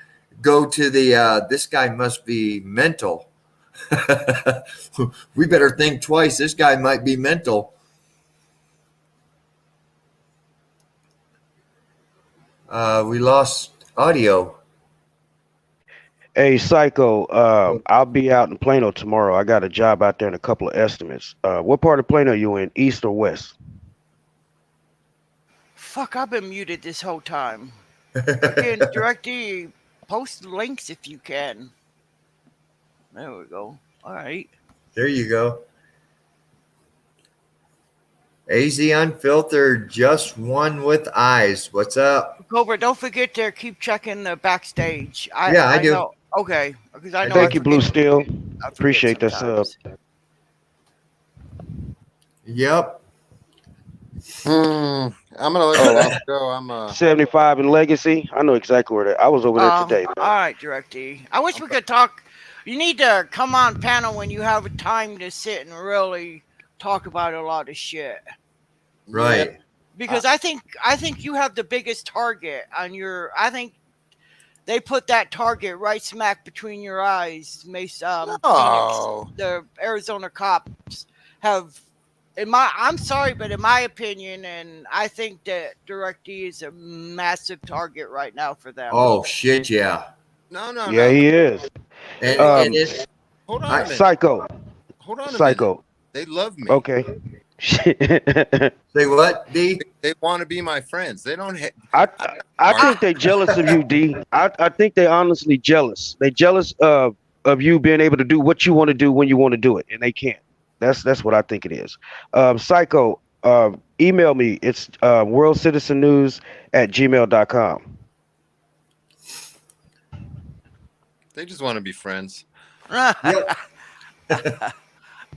go to this guy must be mental. We better think twice. This guy might be mental. We lost audio. Hey, Psycho, I'll be out in Plano tomorrow. I got a job out there and a couple of estimates. What part of Plano are you in, east or west? Fuck, I've been muted this whole time. Again, DirectD, post links if you can. There we go. All right. There you go. AZ Unfiltered, just one with eyes. What's up? Cobra, don't forget to keep checking the backstage. I do. Okay, because I know Thank I you, Blue forget. Steel. I forget Appreciate that sub. sometimes. Yep. I'm gonna let Oh, you guys go. I'm 75 in Legacy. I know exactly where that. I was over there today, All man. right, Direct E. I wish we could talk. You need to come on panel when you have time to sit and really talk about a lot of shit. Right. Because I think you have the biggest target on your. I think they put that target right smack between your eyes. Phoenix, Oh. the Arizona cops have. I'm sorry, but in my opinion, and I think that Direct E is a massive target right now for them. Oh shit, yeah. No, no, Yeah, no. he is. And Um, and it's Hold on I- a minute. Psycho. Hold on a minute. Psycho. They love me. Okay. say what, D? They want to be my friends. They don't. I think they jealous of you, D. I think they honestly jealous. They jealous of you being able to do what you want to do when you want to do it, and they can't. That's what I think it is. Psycho, email me. It's worldcitizennews@gmail.com. They just want to be friends. Yep.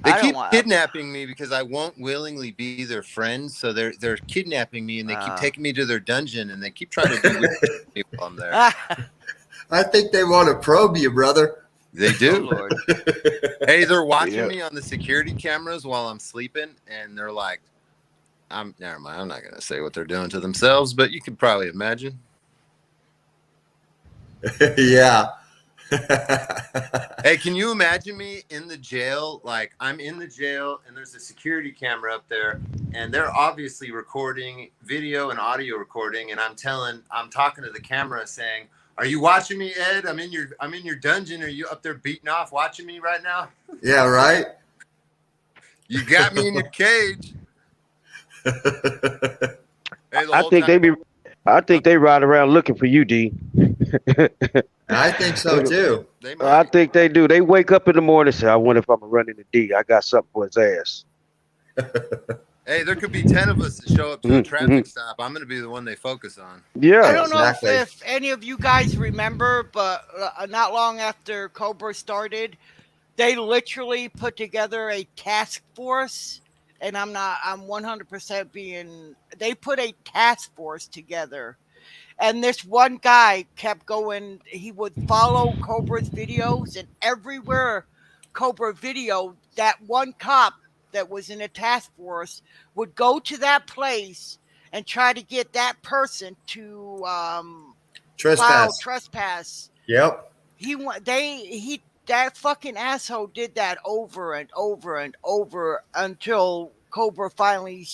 They I don't keep want- kidnapping me because I won't willingly be their friend. So they're kidnapping me and they keep taking me to their dungeon and they keep trying to do weird shit to me while I'm there. I think they want to probe you, brother. They Oh, do. Lord. Hey, they're watching Yeah. me on the security cameras while I'm sleeping, and they're like, never mind. I'm not gonna say what they're doing to themselves, but you can probably imagine. Yeah. Hey, can you imagine me in the jail? Like I'm in the jail and there's a security camera up there and they're obviously recording video and audio recording. And I'm talking to the camera saying, "Are you watching me, Ed? I'm in your dungeon. Are you up there beating off watching me right now? Yeah, right? You got me in your cage." Hey, the I whole think time- I think they ride around looking for you, D. I think so too. They I might. think they do. They wake up in the morning and say, "I wonder if I'm gonna run into D. I got something for his ass." Hey, there could be 10 of us that show up to a traffic stop. I'm going to be the one they focus on. Yeah. I don't know Exactly. if any of you guys remember, but not long after Cobra started, they literally put together a task force. And I'm 100% they put a task force together. And this one guy kept going. He would follow Cobra's videos, and everywhere Cobra video, that one cop that was in a task force would go to that place and try to get that person to file trespass. Yep. That fucking asshole did that over and over and over until Cobra finally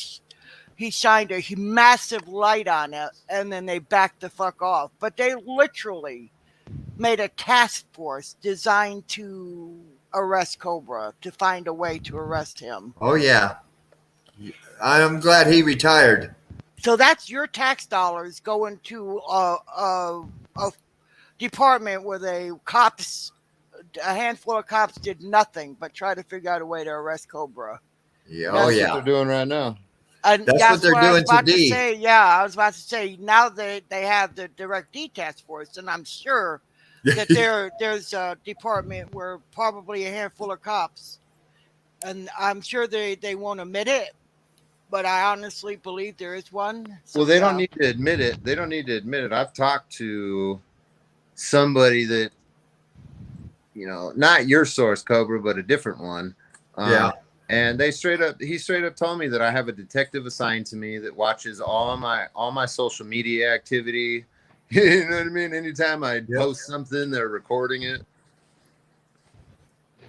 he shined a massive light on it, and then they backed the fuck off. But they literally made a task force designed to arrest Cobra, to find a way to arrest him. Oh yeah. I'm glad he retired. So that's your tax dollars going to a department where a handful of cops did nothing but try to figure out a way to arrest Cobra. Yeah. That's Oh what yeah. they're doing right now. And That's what they're I was doing about to D. say. Yeah, I was about to say. Now they have the Direct D task force, and I'm sure that there's a department where probably a handful of cops, and I'm sure they won't admit it, but I honestly believe there is one. So, Well, they don't need to admit it. They don't need to admit it. I've talked to somebody that, not your source, Cobra, but a different one. Yeah. And he straight up told me that I have a detective assigned to me that watches all my social media activity. You know what I mean? Anytime I post something, they're recording it.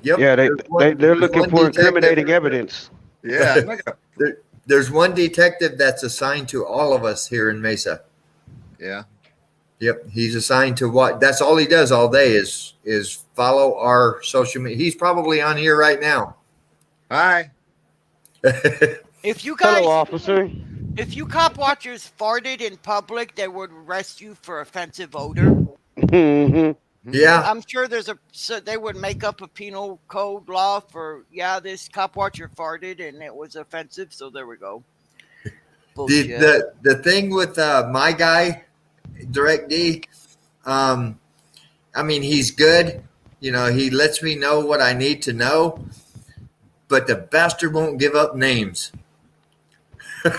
Yep. Yeah, There's they're looking one for detective. incriminating evidence. Yeah. I'm not gonna- There's one detective that's assigned to all of us here in Mesa. yeah. Yep, he's assigned to what? That's all he does all day is follow our social media. He's probably on here right now. Hi. if you guys, Hello, officer. if you cop watchers farted in public, they would arrest you for offensive odor. Mm-hmm. Yeah, I'm sure they would make up a penal code law for this cop watcher farted and it was offensive. So there we go. Bullshit. the thing with my guy, Direct D, I mean, he's good. You know, he lets me know what I need to know, but the bastard won't give up names. He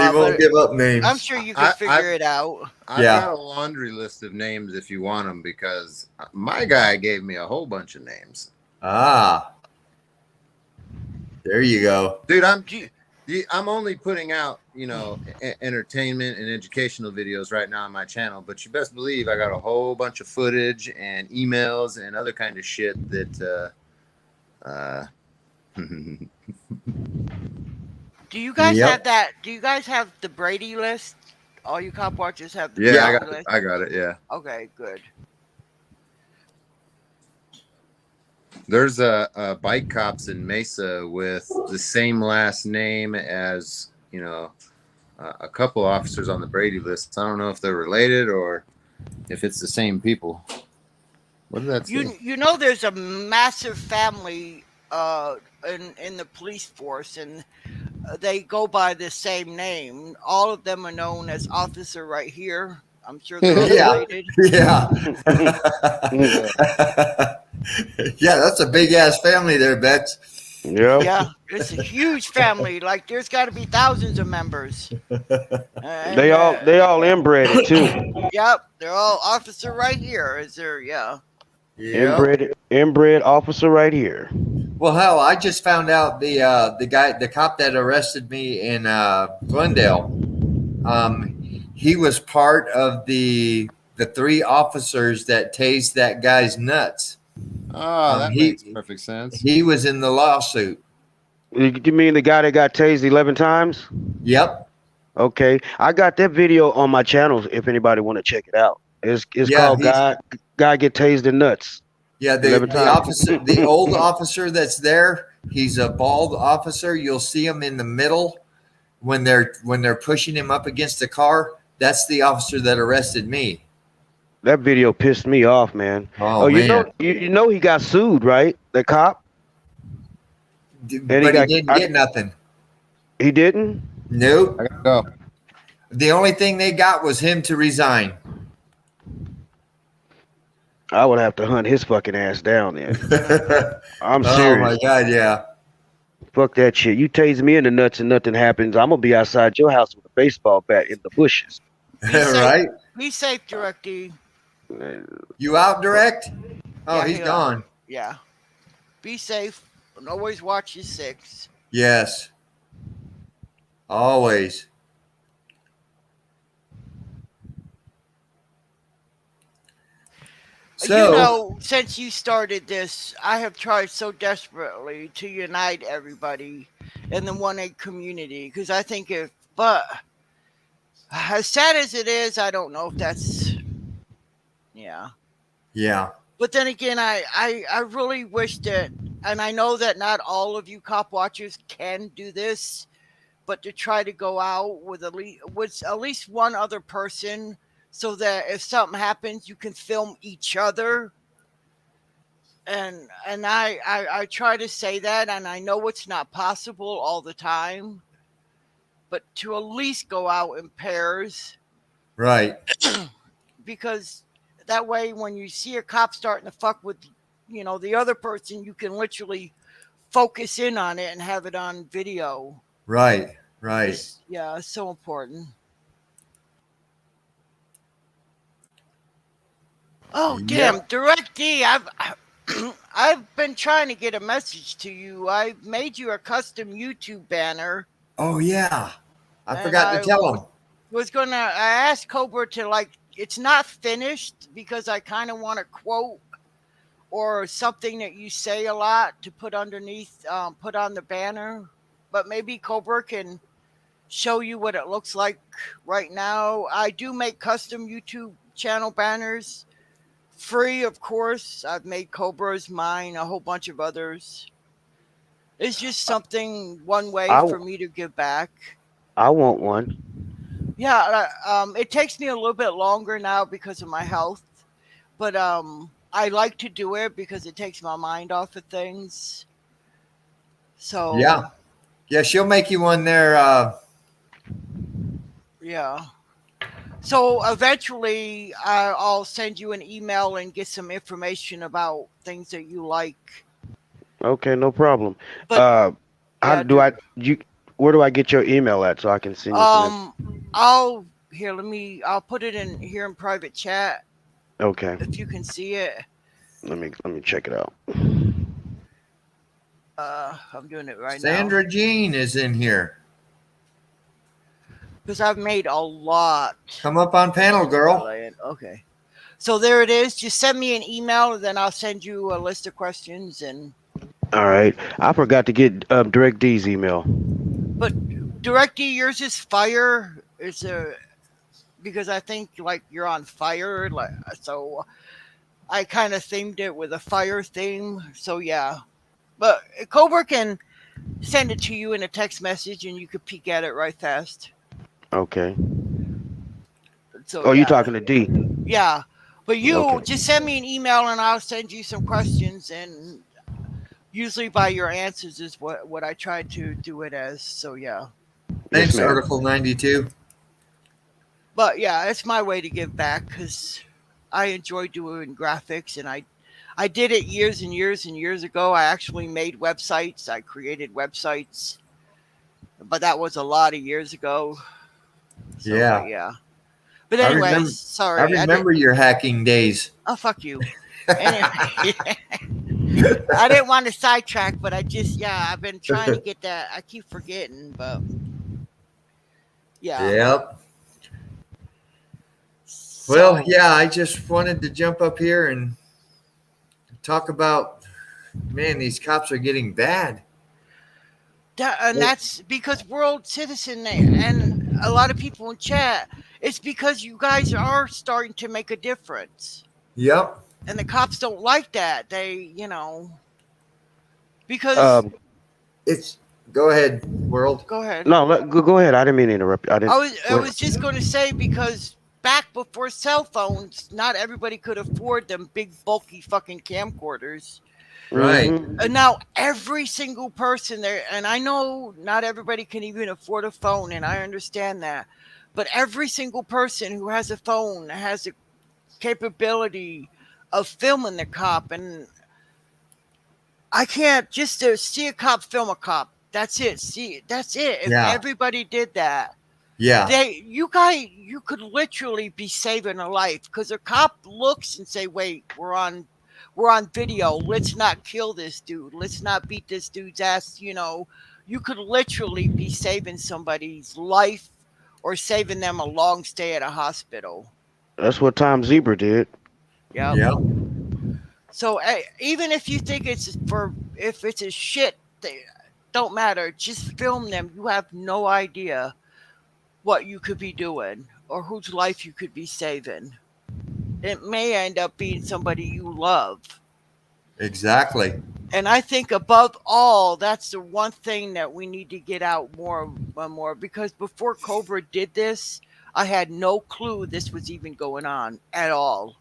won't But give up I'm names. sure you can figure it out. I've Yeah. got a laundry list of names if you want them, because my guy gave me a whole bunch of names. Ah, there you go. Dude, Do you- I'm only putting out, you know, entertainment and educational videos right now on my channel, but you best believe I got a whole bunch of footage and emails and other kind of shit that Do you guys Yep. have that? Do you guys have the Brady list? All you cop watchers have the yeah, Brady list? I got it, yeah. Okay, good. There's a bike cops in Mesa with the same last name as, you know, a couple officers on the Brady list. I don't know if they're related or if it's the same people. What did that say? You know there's a massive family in the police force, and they go by the same name. All of them are known as Officer Right Here. I'm sure they're all Yeah. related. Yeah. Yeah, that's a big ass family there, Bets. Yeah. Yeah, it's a huge family. Like there's got to be thousands of members. And, They all inbred it too. Yep, they're all Officer Right Here. Is there? Yeah. Yeah. Inbred officer right here. Well, hell, I just found out the cop that arrested me in Glendale. He was part of the 3 officers that tased that guy's nuts. Oh, that makes perfect sense. He was in the lawsuit. You mean the guy that got tased 11 times? Yep. Okay, I got that video on my channel. If anybody want to check it out, it's Yeah, called "Guy Get Tased in Nuts." Yeah, 11 the times. officer, the old officer that's there, he's a bald officer. You'll see him in the middle when they're pushing him up against the car. That's the officer that arrested me. That video pissed me off, man. Oh, you man. know he got sued, right? The cop. But he didn't get nothing. He didn't. Nope. I gotta go. The only thing they got was him to resign. I would have to hunt his fucking ass down then. I'm Oh serious. my God, yeah. Fuck that shit. You tase me in the nuts and nothing happens. I'm gonna be outside your house with a baseball bat in the bushes. Right? Be safe, Directy. You out direct? Oh, Yeah, he's yeah. gone. Yeah. Be safe and always watch your 6. Yes. Always. So, You know, since you started this, I have tried so desperately to unite everybody in the 1A community because I think but as sad as it is, I don't know if that's, yeah. yeah. But then again, I really wish that, and I know that not all of you cop watchers can do this, but to try to go out with at least one other person so that if something happens, you can film each other. And I try to say that, and I know it's not possible all the time, but to at least go out in pairs, Right. because that way when you see a cop starting to fuck with, the other person, you can literally focus in on it and have it on video. Right. Right. It's so important. Oh, damn. Yep. Direct D, I've been trying to get a message to you. I made you a custom YouTube banner. Oh, yeah. I And forgot to tell him. I asked Cobra to, it's not finished because I kind of want a quote or something that you say a lot to put underneath, put on the banner. But maybe Cobra can show you what it looks like right now. I do make custom YouTube channel banners. Free, of course. I've made Cobra's, mine, a whole bunch of others. It's just something, one way for me to give back. I want one. Yeah, it takes me a little bit longer now because of my health, but I like to do it because it takes my mind off of things. So yeah, she'll make you one there. Yeah. So eventually, I'll send you an email and get some information about things that you like. Okay, no problem. But How yeah, do I you? Where do I get your email at so I can send you some? I'll here. I'll put it in here in private chat Okay, if you can see it. let me check it out. I'm doing it right now Sandra Jean is in here. because I've made a lot. Come up on panel, girl. Okay. So there it is. Just send me an email, and then I'll send you a list of questions. And All right, I forgot to get Direct D's email. but directly yours is fire. It's a because I think like you're on fire, like so. I kind of themed it with a fire theme. So yeah, but Cobra can send it to you in a text message, and you could peek at it right fast. Okay. So Oh, yeah. you talking to D? Yeah. But you Okay. just send me an email and I'll send you some questions, and usually by your answers is what I try to do it as. So yeah. Thanks, Yes, ma'am. Article 92. But yeah, it's my way to give back because I enjoy doing graphics, and I did it years and years and years ago. I actually made websites. I created websites, but that was a lot of years ago. So, Yeah. but yeah. But I anyways, remember- sorry. I remember your hacking days. Oh, fuck you. Anyway, I didn't want to sidetrack, but I've been trying to get that. I keep forgetting, but yeah. Yep. So, Well, yeah, I just wanted to jump up here and talk about, man, these cops are getting bad. and that's because World Citizen and a lot of people in chat, it's because you guys are starting to make a difference. Yep. And the cops don't like that. They, because It's go ahead, world. go ahead. No, go ahead. I didn't mean to interrupt you. I didn't. I was just going to say because back before cell phones, not everybody could afford them big bulky fucking camcorders. Right. Mhm. And now every single person there, and I know not everybody can even afford a phone, and I understand that, but every single person who has a phone has the capability of filming the cop. And I can't just to see a cop film a cop. That's it. That's it. If Yeah. everybody did that, Yeah. you could literally be saving a life, because a cop looks and say, "Wait, we're on video. Let's not kill this dude. Let's not beat this dude's ass." You could literally be saving somebody's life or saving them a long stay at a hospital. That's what Tom Zebra did. Yeah. Yep. So even if you think if it's a shit, don't matter. Just film them. You have no idea what you could be doing or whose life you could be saving. It may end up being somebody you love. Exactly. And I think above all, that's the one thing that we need to get out more and more, because before Cobra did this, I had no clue this was even going on at all.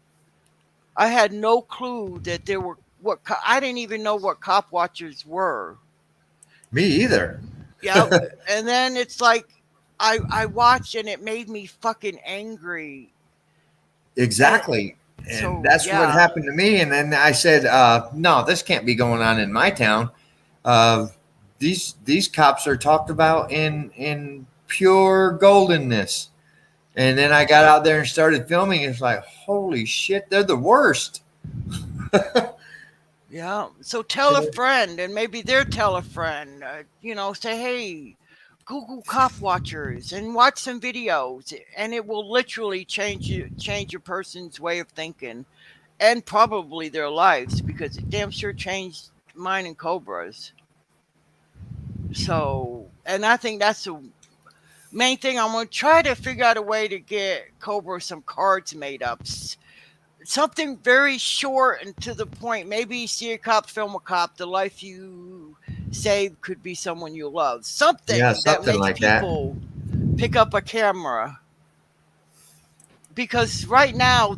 I had no clue that there were I didn't even know what cop watchers were. Me either. Yeah. And then it's like I watched and it made me fucking angry. Exactly. And So, that's yeah. what happened to me. And then I said, no, this can't be going on in my town. These cops are talked about in pure goldenness. And then I got out there and started filming. It's like, holy shit, they're the worst. Yeah. So tell a friend, and maybe they'll tell a friend, say, hey, Google cop watchers and watch some videos, and it will literally change a person's way of thinking and probably their lives, because it damn sure changed mine and Cobra's. So, and I think that's the main thing. I'm going to try to figure out a way to get Cobra some cards made up. Something very short and to the point. Maybe see a cop, film a cop. The life you save could be someone you love. Something that makes like people pick up a camera. Because right now,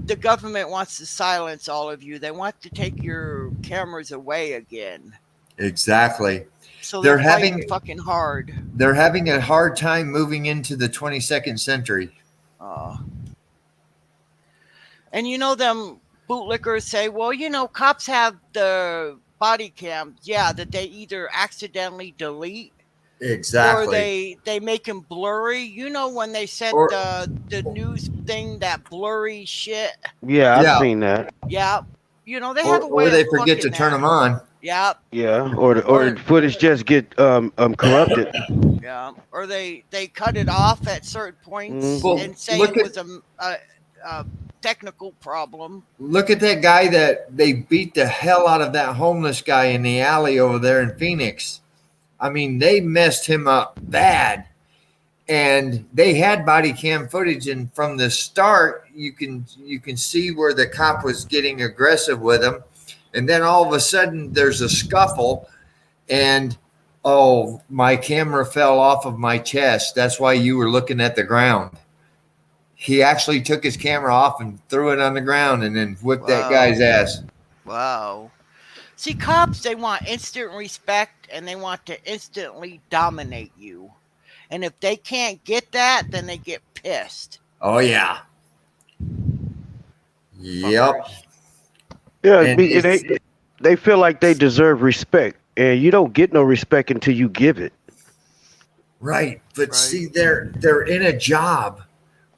the government wants to silence all of you. They want to take your cameras away again. Exactly. So They're fighting having- fucking hard. They're having a hard time moving into the 22nd century. Uh, and you know them bootlickers say, well, you know, cops have the body cams, yeah, that they either accidentally delete or Exactly. they make them blurry. You know, when they sent Or the news thing, that blurry shit. Yeah, I've yeah, seen that. Yeah, you know, they have a or way of they forget to fucking turn that. them on. Yeah, Yeah, or or the footage just get corrupted. yeah, or they cut it off at certain points Mhm. Well, and say it was a technical problem. look at that guy that they beat the hell out of, that homeless guy in the alley over there in Phoenix. I mean, they messed him up bad. And they had body cam footage, and from the start you can see where the cop was getting aggressive with him, and then all of a sudden there's a scuffle, and oh, my camera fell off of my chest. That's why you were looking at the ground. He actually took his camera off and threw it on the ground and then whipped that guy's Wow. ass. Wow. See, cops, they want instant respect and they want to instantly dominate you. And if they can't get that, then they get pissed. Oh yeah. Yep. Fuckers. Yeah, And it's, they feel like they deserve respect, and you don't get no respect until you give it. right, but Right. see, they're in a job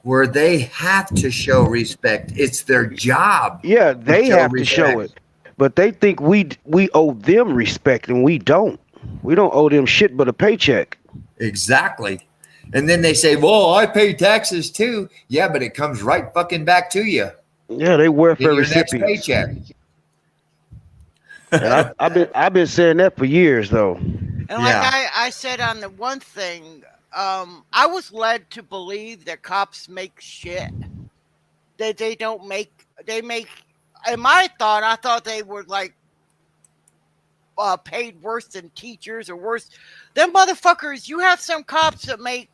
where they have to show respect. It's their job. Yeah, they show have to show respect. it, but they think we owe them respect, and we don't. We don't owe them shit but a paycheck. Exactly. And then they say, well, I pay taxes too. Yeah, but it comes right fucking back to you Yeah, they in welfare your next recipients. paycheck. And I've been saying that for years though. And Yeah. like I said on the one thing, I was led to believe that cops make shit. That they don't make, they make, in my thought, I thought they were like paid worse than teachers or worse. Them motherfuckers, you have some cops that make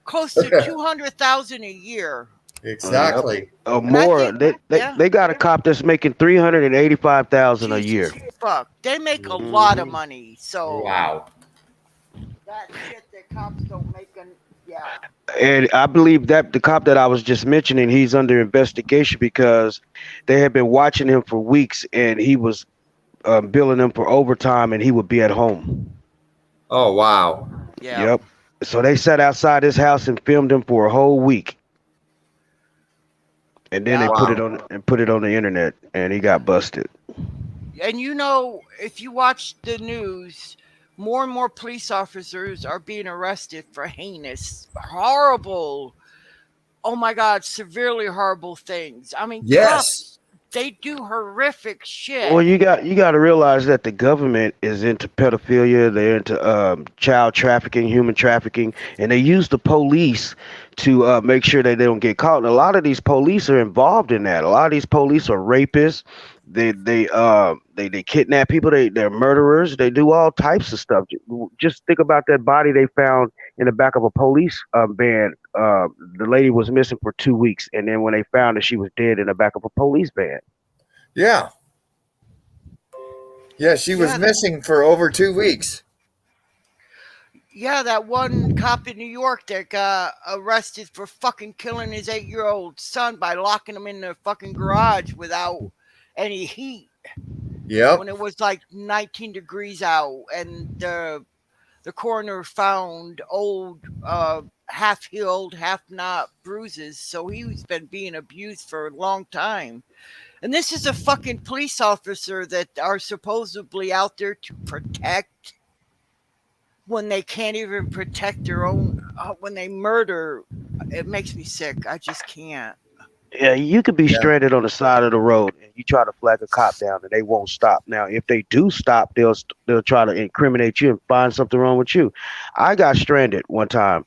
close to 200,000 a year. Exactly. And I More. think, yeah, They got a cop that's making 385,000 a year. Jesus fuck, they make a lot of Mhm. money. So Wow. that shit that cops don't make, yeah. And I believe that the cop that I was just mentioning, he's under investigation because they had been watching him for weeks, and he was billing them for overtime, and he would be at home. Oh, wow. Yeah. Yep. So they sat outside his house and filmed him for a whole week, and then Yeah. they put it on the internet, and he got busted. And you know, if you watch the news, more and more police officers are being arrested for heinous, horrible, oh my God, severely horrible things. I mean, Yes. cops, they do horrific shit. Well, you got to realize that the government is into pedophilia. They're into child trafficking, human trafficking, and they use the police to make sure that they don't get caught. And a lot of these police are involved in that. A lot of these police are rapists. They kidnap people. They're murderers. They do all types of stuff. Just think about that body they found in the back of a police van. The lady was missing for 2 weeks, and then when they found her, she was dead in the back of a police van. Yeah. Yeah, she was Yeah. missing for over 2 weeks. Yeah, that one cop in New York that got arrested for fucking killing his 8-year-old son by locking him in the fucking garage without any heat Yep. when it was like 19 degrees out, and the coroner found old half healed, half not bruises, so he's been being abused for a long time. And this is a fucking police officer that are supposedly out there to protect, when they can't even protect their own, when they murder. It makes me sick. I just can't. Yeah, you could be Yeah. stranded on the side of the road and you try to flag a cop down and they won't stop. Now, if they do stop, they'll try to incriminate you and find something wrong with you. I got stranded one time.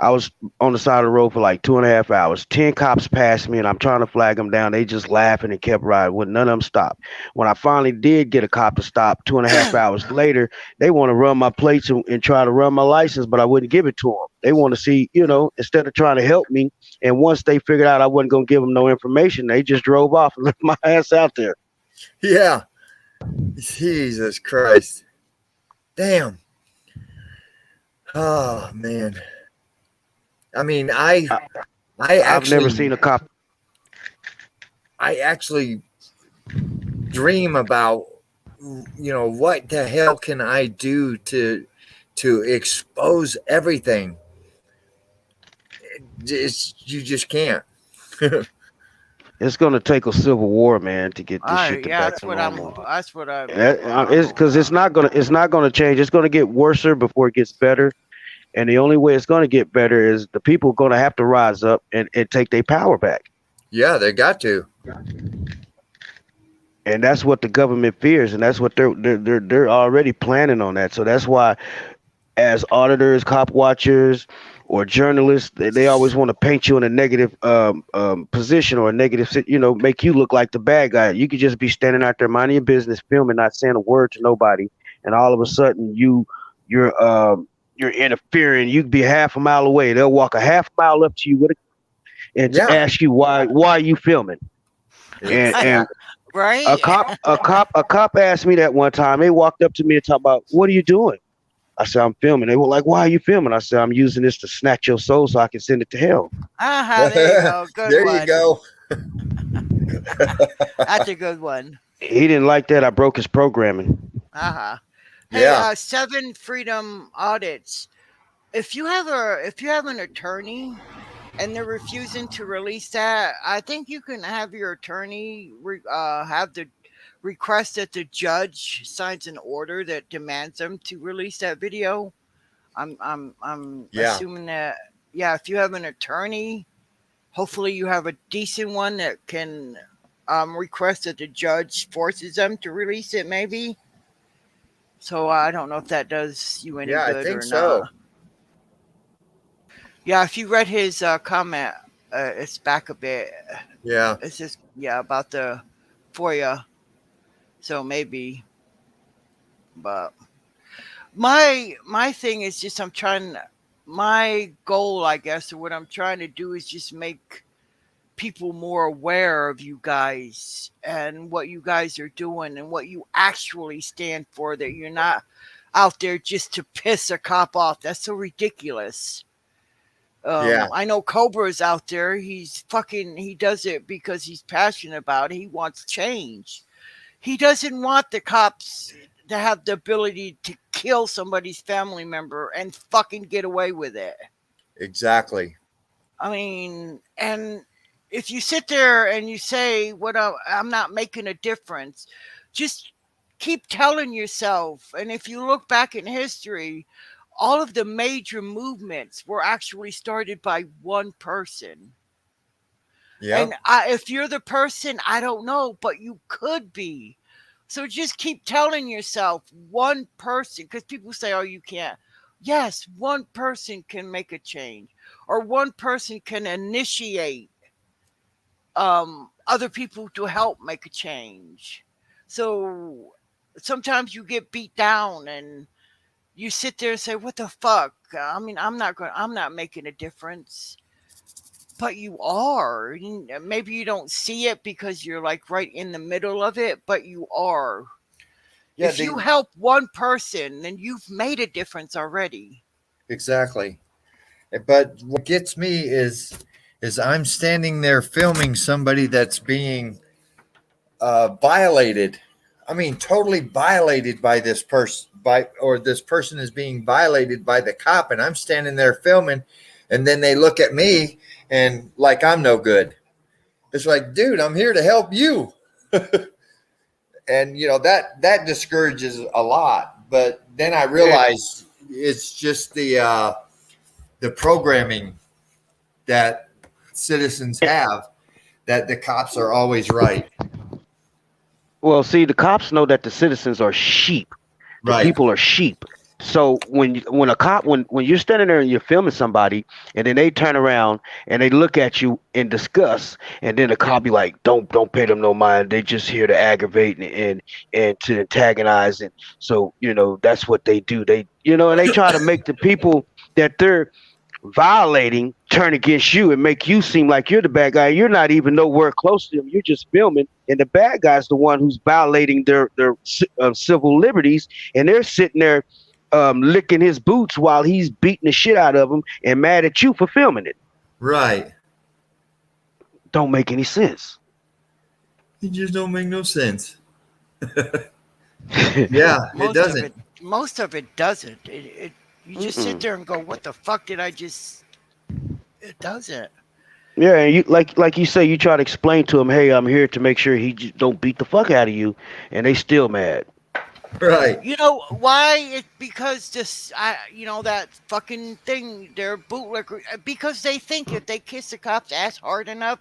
I was on the side of the road for like 2.5 hours. 10 cops passed me and I'm trying to flag them down. They just laughing and kept riding. When none of them stopped. When I finally did get a cop to stop 2.5 hours later, they want to run my plates and try to run my license, but I wouldn't give it to them. They want to see, instead of trying to help me. And once they figured out I wasn't going to give them no information, they just drove off and left my ass out there. Yeah. Jesus Christ. Damn. Oh, man. I mean, I've never seen a cop. I actually dream about, what the hell can I do to expose everything. You just can't. It's gonna take a civil war, man, to get this shit back that's to what normal. that's what I'm. It's because it's not gonna change. It's gonna get worse before it gets better. And the only way it's gonna get better is the people gonna have to rise up and take their power back. Yeah, they got to. And that's what the government fears, and that's what they're already planning on that. So that's why, as auditors, cop watchers, or journalists, they always want to paint you in a negative position or a negative, make you look like the bad guy. You could just be standing out there minding your business, filming, not saying a word to nobody, and all of a sudden you're interfering. You could be half a mile away. They'll walk a half mile up to you and to ask you why are you filming. And right. a cop asked me that one time. They walked up to me and talked about, what are you doing? I said, I'm filming. They were like, why are you filming? I said, I'm using this to snatch your soul so I can send it to hell. There you go. Good there one. you go. That's a good one. He didn't like that. I broke his programming. Hey, 7 Freedom Audits. If you have an attorney and they're refusing to release that, I think you can have your attorney have the request that the judge signs an order that demands them to release that video. I'm assuming that, if you have an attorney, hopefully you have a decent one that can request that the judge forces them to release it, maybe. So I don't know if that does you any good I think or so. not. Yeah, if you read his comment, it's back a bit. Yeah. It's just about the FOIA. So maybe, but my thing is just my goal, I guess, or what I'm trying to do is just make people more aware of you guys and what you guys are doing and what you actually stand for, that you're not out there just to piss a cop off. That's so ridiculous. I know Cobra's out there. He does it because he's passionate about it. He wants change. He doesn't want the cops to have the ability to kill somebody's family member and fucking get away with it. Exactly. I mean, and if you sit there and you say, I'm not making a difference, just keep telling yourself. And if you look back in history, all of the major movements were actually started by one person. Yeah. And if you're the person, I don't know, but you could be. So just keep telling yourself one person, because people say, oh, you can't. Yes, one person can make a change, or one person can initiate other people to help make a change. So sometimes you get beat down and you sit there and say, what the fuck? I mean, I'm not making a difference. But you are. Maybe you don't see it because you're like right in the middle of it, but you are. Yeah, if you help one person, then you've made a difference already. Exactly. But what gets me is I'm standing there filming somebody that's being violated. I mean, totally violated by this person, this person is being violated by the cop, and I'm standing there filming, and then they look at me and like I'm no good. It's like, dude, I'm here to help you. And that discourages a lot. But then I realize it's just the programming that citizens have, that the cops are always right. Well, see, the cops know that the citizens are sheep. The people are sheep. So when you're standing there and you're filming somebody, and then they turn around and they look at you in disgust, and then the cop be like, "Don't pay them no mind. They just here to aggravate and to antagonize." And so that's what they do. They and they try to make the people that they're violating turn against you and make you seem like you're the bad guy. You're not even nowhere close to them. You're just filming, and the bad guy's the one who's violating their civil liberties, and they're sitting there licking his boots while he's beating the shit out of them and mad at you for filming it. Right. don't make any sense. It just don't make no sense. Yeah, it doesn't. Most of it doesn't. You just sit there and go, "What the fuck did I just?" It doesn't. Yeah, and you like you say, you try to explain to them, hey, I'm here to make sure he just don't beat the fuck out of you, and they still mad. Right. You know why? Because that fucking thing, they're bootlegger. Because they think if they kiss the cop's ass hard enough,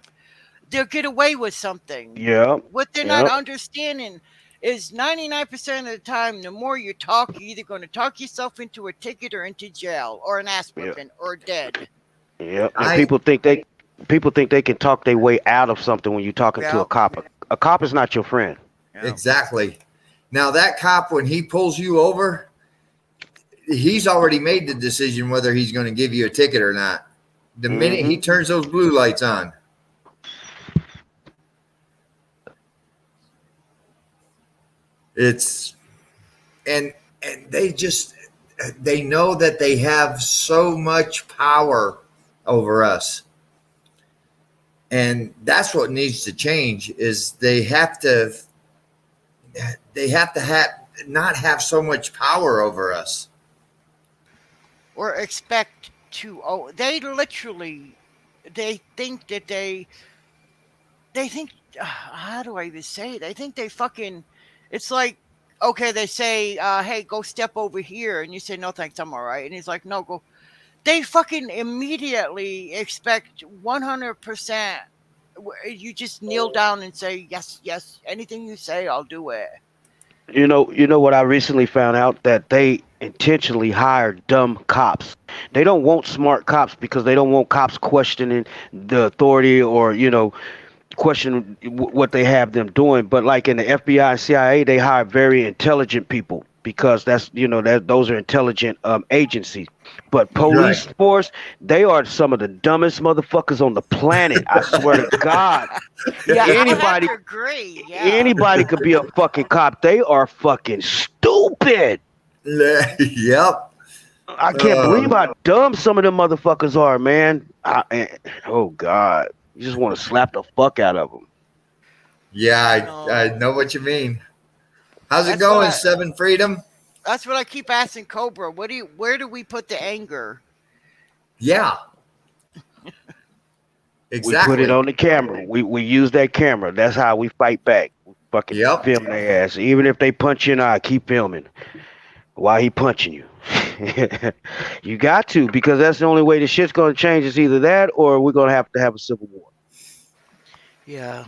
they'll get away with something. Yeah, What they're not understanding is 99% of the time, the more you talk, you're either going to talk yourself into a ticket or into jail or an ass whipping or dead. yeah. And people think they can talk their way out of something when you're talking to a cop. A cop is not your friend. Yeah. Exactly. Now that cop, when he pulls you over, he's already made the decision whether he's going to give you a ticket or not. The minute he turns those blue lights on. It's and they know that they have so much power over us. And that's what needs to change is they have to not have so much power over us. Or expect to they think that they think how do I even say it? They think they fucking it's like okay, they say, hey, go step over here, and you say no thanks, I'm all right. And he's like, no, go. They fucking immediately expect 100%. You just kneel down and say yes, yes. Anything you say, I'll do it. You know what I recently found out, that they intentionally hire dumb cops. They don't want smart cops because they don't want cops questioning the authority or question what they have them doing. But like in the FBI and CIA, they hire very intelligent people because that's those are intelligent agencies. But police force, they are some of the dumbest motherfuckers on the planet. I swear to God. Yeah, anybody I agree. Yeah. Anybody could be a fucking cop. They are fucking stupid. Yep. I can't believe how dumb some of them motherfuckers are, man. Oh God. You just want to slap the fuck out of them. Yeah, I know what you mean. How's it going, Seven Freedom? That's what I keep asking Cobra. Where do we put the anger? Yeah. Exactly. We put it on the camera. We use that camera. That's how we fight back. We fucking film their ass. Even if they punch you in the eye, keep filming. Why he punching you? You got to, because that's the only way the shit's gonna change. It's either that or we're gonna have a civil war. Yeah.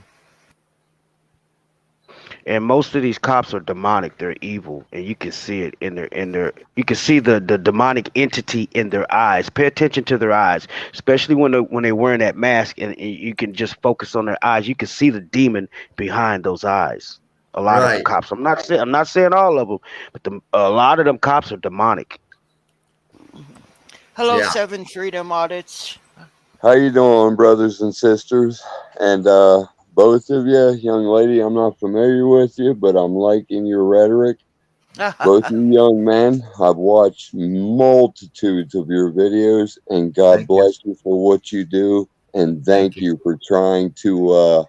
And most of these cops are demonic. They're evil, and you can see it in their. You can see the demonic entity in their eyes. Pay attention to their eyes, especially when they're wearing that mask, and you can just focus on their eyes. You can see the demon behind those eyes. A lot of the cops. I'm not saying all of them, but a lot of them cops are demonic. Hello, Seven Freedom Audits. How you doing, brothers and sisters? And both of you, young lady, I'm not familiar with you, but I'm liking your rhetoric. Both of you young men, I've watched multitudes of your videos, and God bless you for what you do, and thank you for trying to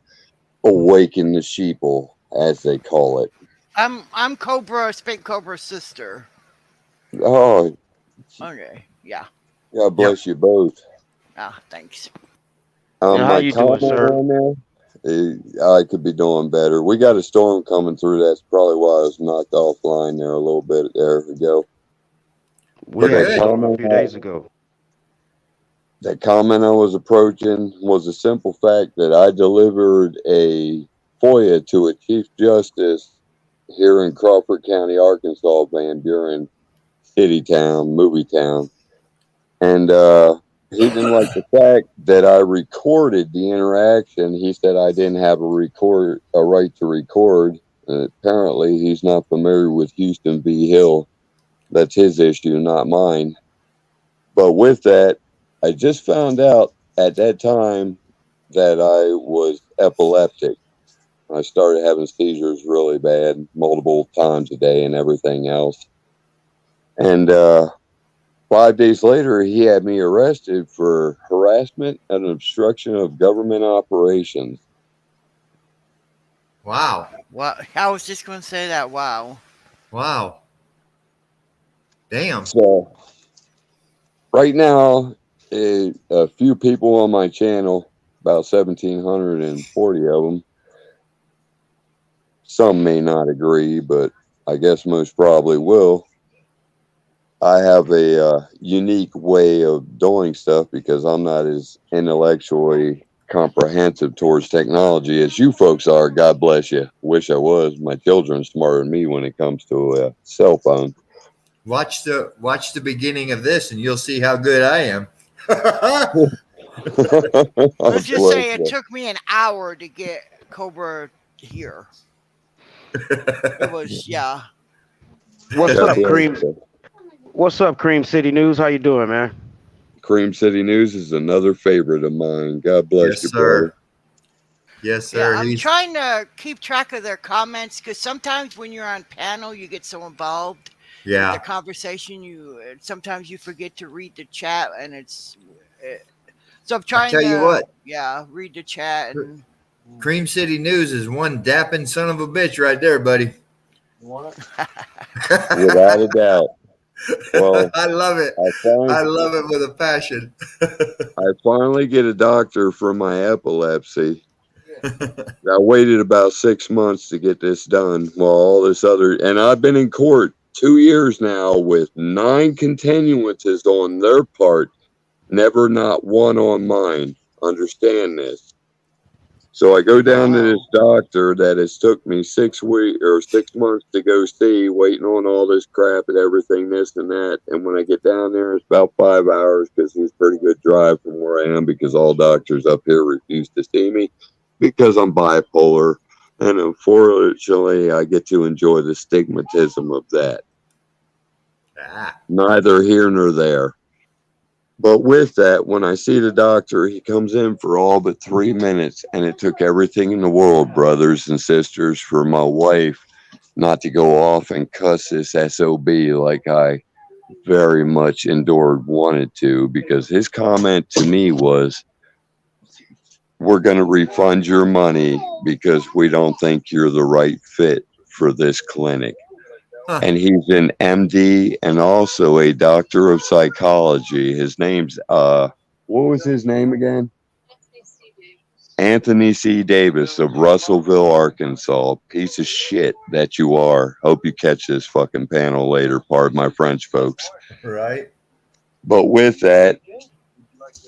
awaken the sheeple, as they call it. I'm Cobra, Spink Cobra's sister. Oh. Okay, yeah. God bless you both. Thanks. How you doing, sir? I could be doing better. We got a storm coming through. That's probably why I was knocked offline there a little bit. There we go. We had a storm a few days ago. That comment I was approaching was a simple fact that I delivered a FOIA to a Chief Justice here in Crawford County, Arkansas, Van Buren City Town, Movie Town. And he didn't like the fact that I recorded the interaction. He said I didn't have a right to record. Apparently, he's not familiar with Houston v. Hill. That's his issue, not mine. But with that, I just found out at that time that I was epileptic. I started having seizures really bad, multiple times a day and everything else. And 5 days later, he had me arrested for harassment and obstruction of government operations. Wow. Well, I was just going to say that. Wow. Wow. Damn. So right now, a few people on my channel, about 1,740 of them, some may not agree, but I guess most probably will. I have a unique way of doing stuff because I'm not as intellectually comprehensive towards technology as you folks are. God bless you. Wish I was. My children are smarter than me when it comes to a cell phone. Watch the beginning of this, and you'll see how good I am. Let's just say it took me an hour to get Cobra here. It was, yeah. What's up, Cream? What's up, Cream City News? How you doing, man? Cream City News is another favorite of mine. God bless Yes, you, sir. brother. Yes, sir. Yeah, I'm trying to keep track of their comments because sometimes when you're on panel, you get so involved with the conversation. Sometimes you forget to read the chat, and so I'm trying tell you what. read the chat. And Cream City News is one dapping son of a bitch right there, buddy. Without a doubt. Well, I love it. I love it with a passion. I finally get a doctor for my epilepsy. I waited about 6 months to get this done while all this other, and I've been in court 2 years now with 9 continuances on their part, never not one on mine. Understand this. So I go down to this doctor that has took me 6 weeks or 6 months to go see, waiting on all this crap and everything, this and that. And when I get down there, it's about 5 hours because it's a pretty good drive from where I am because all doctors up here refuse to see me because I'm bipolar. And unfortunately, I get to enjoy the stigmatism of that. Neither here nor there. But with that, when I see the doctor, he comes in for all but 3 minutes, and it took everything in the world, brothers and sisters, for my wife not to go off and cuss this SOB like I very much wanted to, because his comment to me was, we're going to refund your money because we don't think you're the right fit for this clinic. And he's an MD and also a doctor of psychology. His name's, what was his name again? Anthony C. Davis of Russellville, Arkansas. Piece of shit that you are. Hope you catch this fucking panel later. Pardon my French, folks. Right. But with that,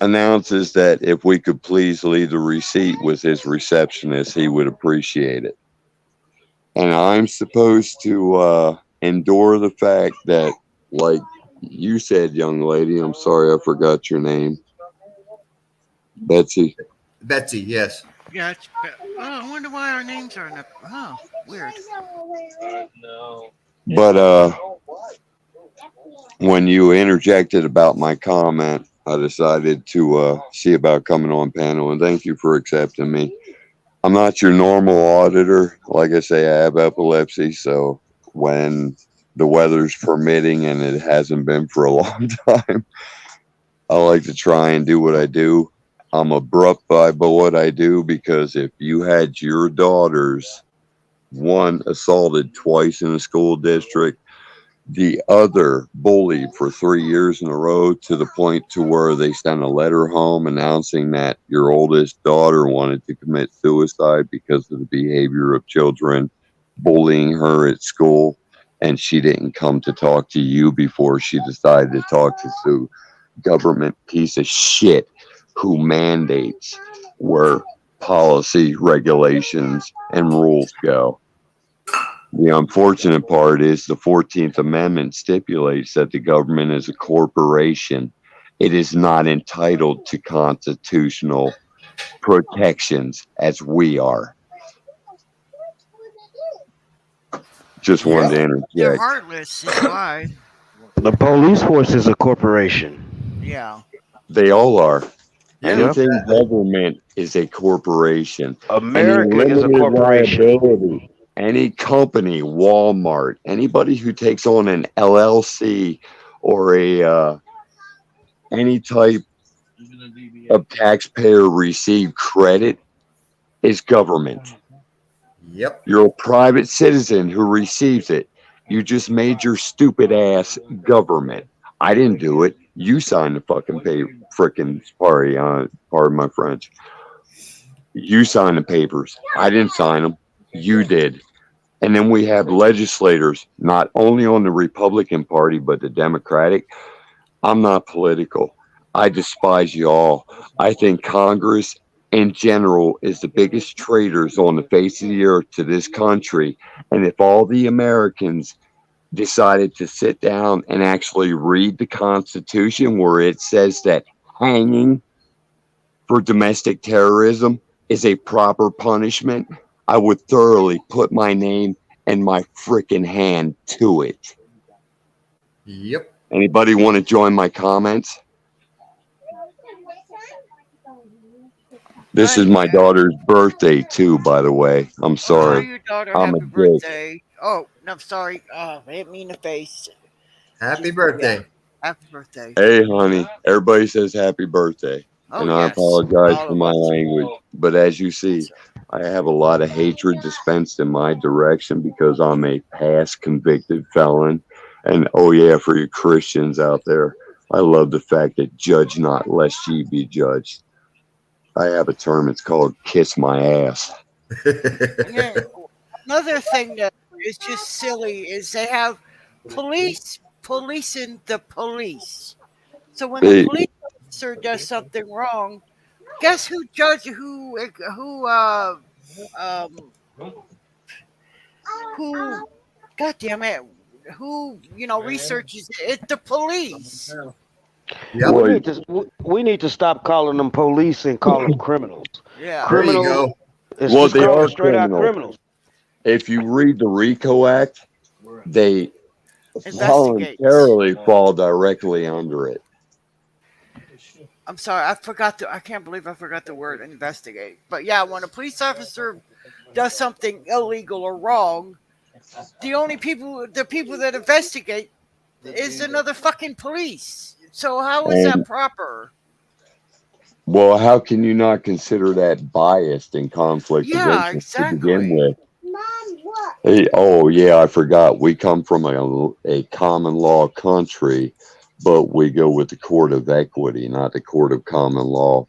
announces that if we could please leave the receipt with his receptionist, he would appreciate it. And I'm supposed to endure the fact that, like you said, young lady, I'm sorry I forgot your name. Betsy, yes. Yeah, I wonder why our names are in the. Oh, weird. No. But when you interjected about my comment, I decided to see about coming on panel, and thank you for accepting me. I'm not your normal auditor. Like I say, I have epilepsy, so when the weather's permitting, and it hasn't been for a long time, I like to try and do what I do. I'm abrupt by what I do, because if you had your daughters, one assaulted twice in a school district, the other bullied for 3 years in a row, to the point to where they sent a letter home announcing that your oldest daughter wanted to commit suicide because of the behavior of children bullying her at school, and she didn't come to talk to you before she decided to talk to the government piece of shit who mandates where policy, regulations, and rules go. The unfortunate part is the 14th Amendment stipulates that the government is a corporation. It is not entitled to constitutional protections as we are. Just wanted to interject. They're heartless, is why. The police force is a corporation. Yeah. They all are. Yeah. Anything government is a corporation. America is a corporation. Liability, any company, Walmart, anybody who takes on an LLC or a any type of taxpayer received credit is government. Yep. You're a private citizen who receives it. You just made your stupid ass government. I didn't do it. You signed the fucking frickin' pardon my French. You signed the papers. I didn't sign them. You did. And then we have legislators, not only on the Republican Party, but the Democratic. I'm not political. I despise you all. I think Congress in general is the biggest traitors on the face of the earth to this country. And if all the Americans decided to sit down and actually read the Constitution where it says that hanging for domestic terrorism is a proper punishment, I would thoroughly put my name and my freaking hand to it. Yep. Anybody want to join my comments? This is my daughter's birthday too, by the way. I'm Oh, sorry. your daughter, I'm a happy dick. birthday. Oh, no, I'm sorry. Hit me in the face. Happy birthday. Happy birthday. Hey, honey. Everybody says happy birthday. Oh, And I yes. apologize All for of my us. language. But as you see, I have a lot of hatred dispensed in my direction because I'm a past convicted felon. And oh yeah, for you Christians out there, I love the fact that judge not lest ye be judged. I have a term, it's called kiss my ass. And then another thing that is just silly is they have police policing the police. So when the Hey, police officer does something wrong, guess who um who God damn it, who researches it? It's the police. Yep. We need to stop calling them police and call them criminals. Yeah. There you Criminals. go. It's Well, just they call are them straight out criminals. criminals. If you read the RICO Act, they Investigates. voluntarily fall directly under it. I'm sorry, I can't believe I forgot the word investigate. But yeah, when a police officer does something illegal or wrong, the people that investigate is another fucking police. So how is that And proper? well, how can you not consider that biased and conflict of Yeah, interest to begin exactly. with? Hey, oh yeah, I forgot. We come from a common law country, but we go with the court of equity, not the court of common law.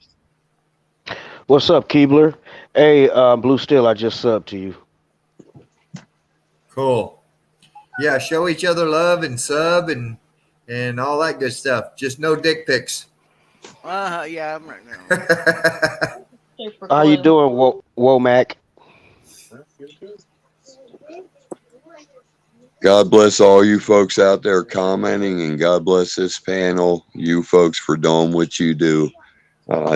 What's up, Keebler? Hey, Blue Steel, I just subbed to you. Cool. Yeah, show each other love and sub and all that good stuff. Just no dick pics. Yeah, I'm right now. How you doing, Womack? God bless all you folks out there commenting, and God bless this panel, you folks, for doing what you do.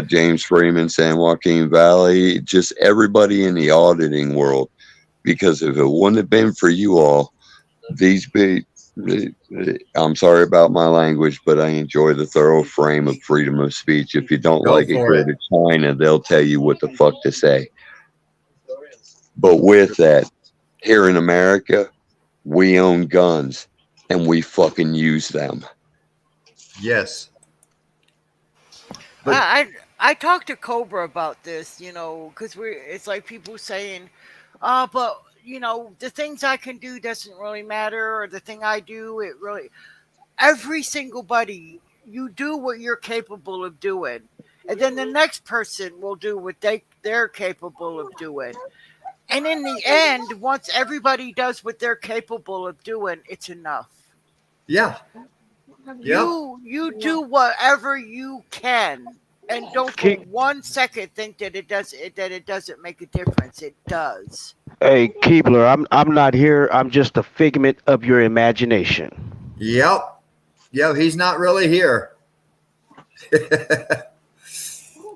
James Freeman, San Joaquin Valley, just everybody in the auditing world. Because if it wouldn't have been for you all, I'm sorry about my language, but I enjoy the thorough frame of freedom of speech. If you don't Go like it, for go it. to China. They'll tell you what the fuck to say. But with that, here in America, we own guns and we fucking use them. Yes. But I talked to Cobra about this, because it's like people saying, but the things I can do doesn't really matter, or the thing I do, it really. Every single buddy, you do what you're capable of doing, and then the next person will do what they're capable of doing, and in the end, once everybody does what they're capable of doing, it's enough. yeah. Yep. You do whatever you can, and don't for 1 second think that it doesn't make a difference. It does. Hey, Keebler, I'm not here. I'm just a figment of your imagination. Yep. Yeah, he's not really here.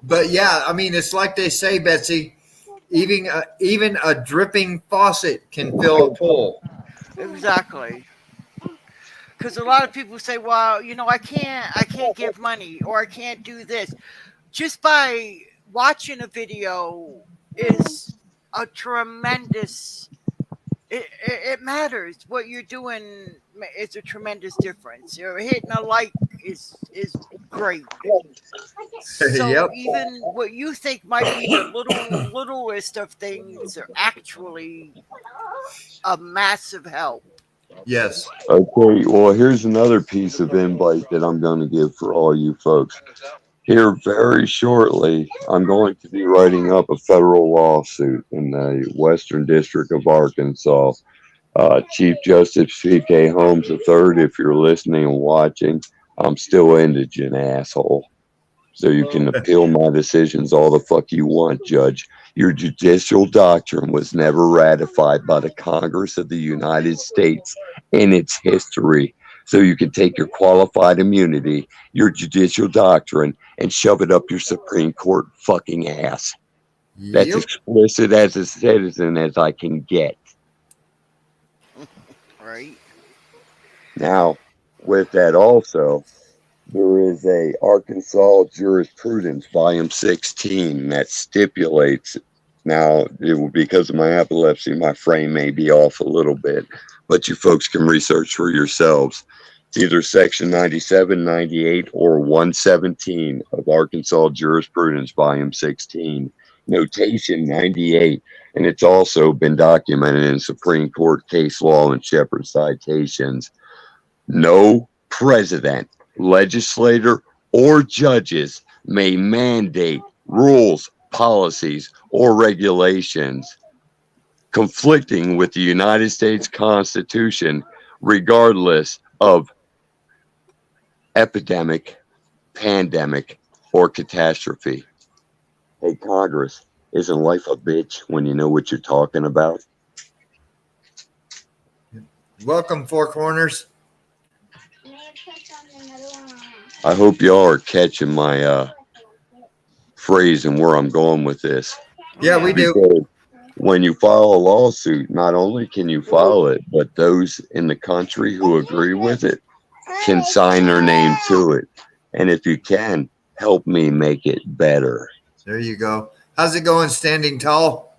But yeah, I mean, it's like they say, Betsy, even a dripping faucet can fill a pool. Exactly. Because a lot of people say, "Well, I can't give money, or I can't do this." Just by watching a video is a tremendous. It matters. What you're doing is a tremendous difference. You're hitting a like is great. So Yep. even what you think might be the littlest of things are actually a massive help. Yes. Okay, well, here's another piece of invite that I'm going to give for all you folks. Here, very shortly, I'm going to be writing up a federal lawsuit in the Western District of Arkansas. Chief Justice P.K. Holmes III, if you're listening and watching, I'm still indigent, asshole. So you can appeal my decisions all the fuck you want, Judge. Your judicial doctrine was never ratified by the Congress of the United States in its history. So you can take your qualified immunity, your judicial doctrine, and shove it up your Supreme Court fucking ass. That's Yep. explicit as a citizen as I can get. Right. Now, with that also, there is a Arkansas Jurisprudence, Volume 16, that stipulates. Now, because of my epilepsy, my frame may be off a little bit, but you folks can research for yourselves. It's either Section 97, 98, or 117 of Arkansas Jurisprudence, Volume 16, Notation 98, and it's also been documented in Supreme Court case law and Shepherd citations. No president, legislator, or judges may mandate rules, policies, or regulations conflicting with the United States Constitution, regardless of epidemic, pandemic, or catastrophe. Hey, Congress, isn't life a bitch when you know what you're talking about? Welcome, Four Corners. I hope y'all are catching my phrase and where I'm going with this. Yeah, we do. Because when you file a lawsuit, not only can you file it, but those in the country who agree with it can sign their name to it. And if you can, help me make it better. There you go. How's it going, Standing Tall?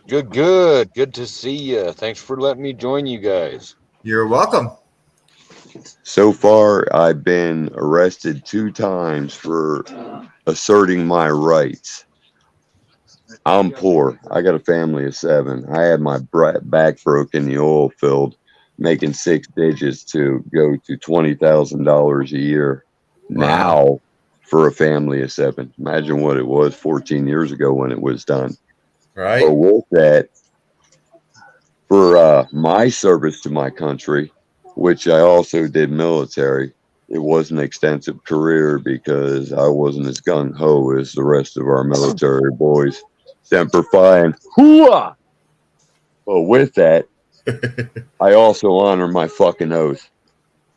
Good, good. Good to see you. Thanks for letting me join you guys. You're welcome. So far, I've been arrested 2 times for asserting my rights. I'm poor. I got a family of 7. I had my back broke in the oil field, making 6 digits to go to $20,000 a year. Now, for a family of 7. Imagine what it was 14 years ago when it was done. Right. But with that, for my service to my country, which I also did military, it was an extensive career because I wasn't as gung-ho as the rest of our military boys. Semper Fi and hooah! But with that, I also honor my fucking oath.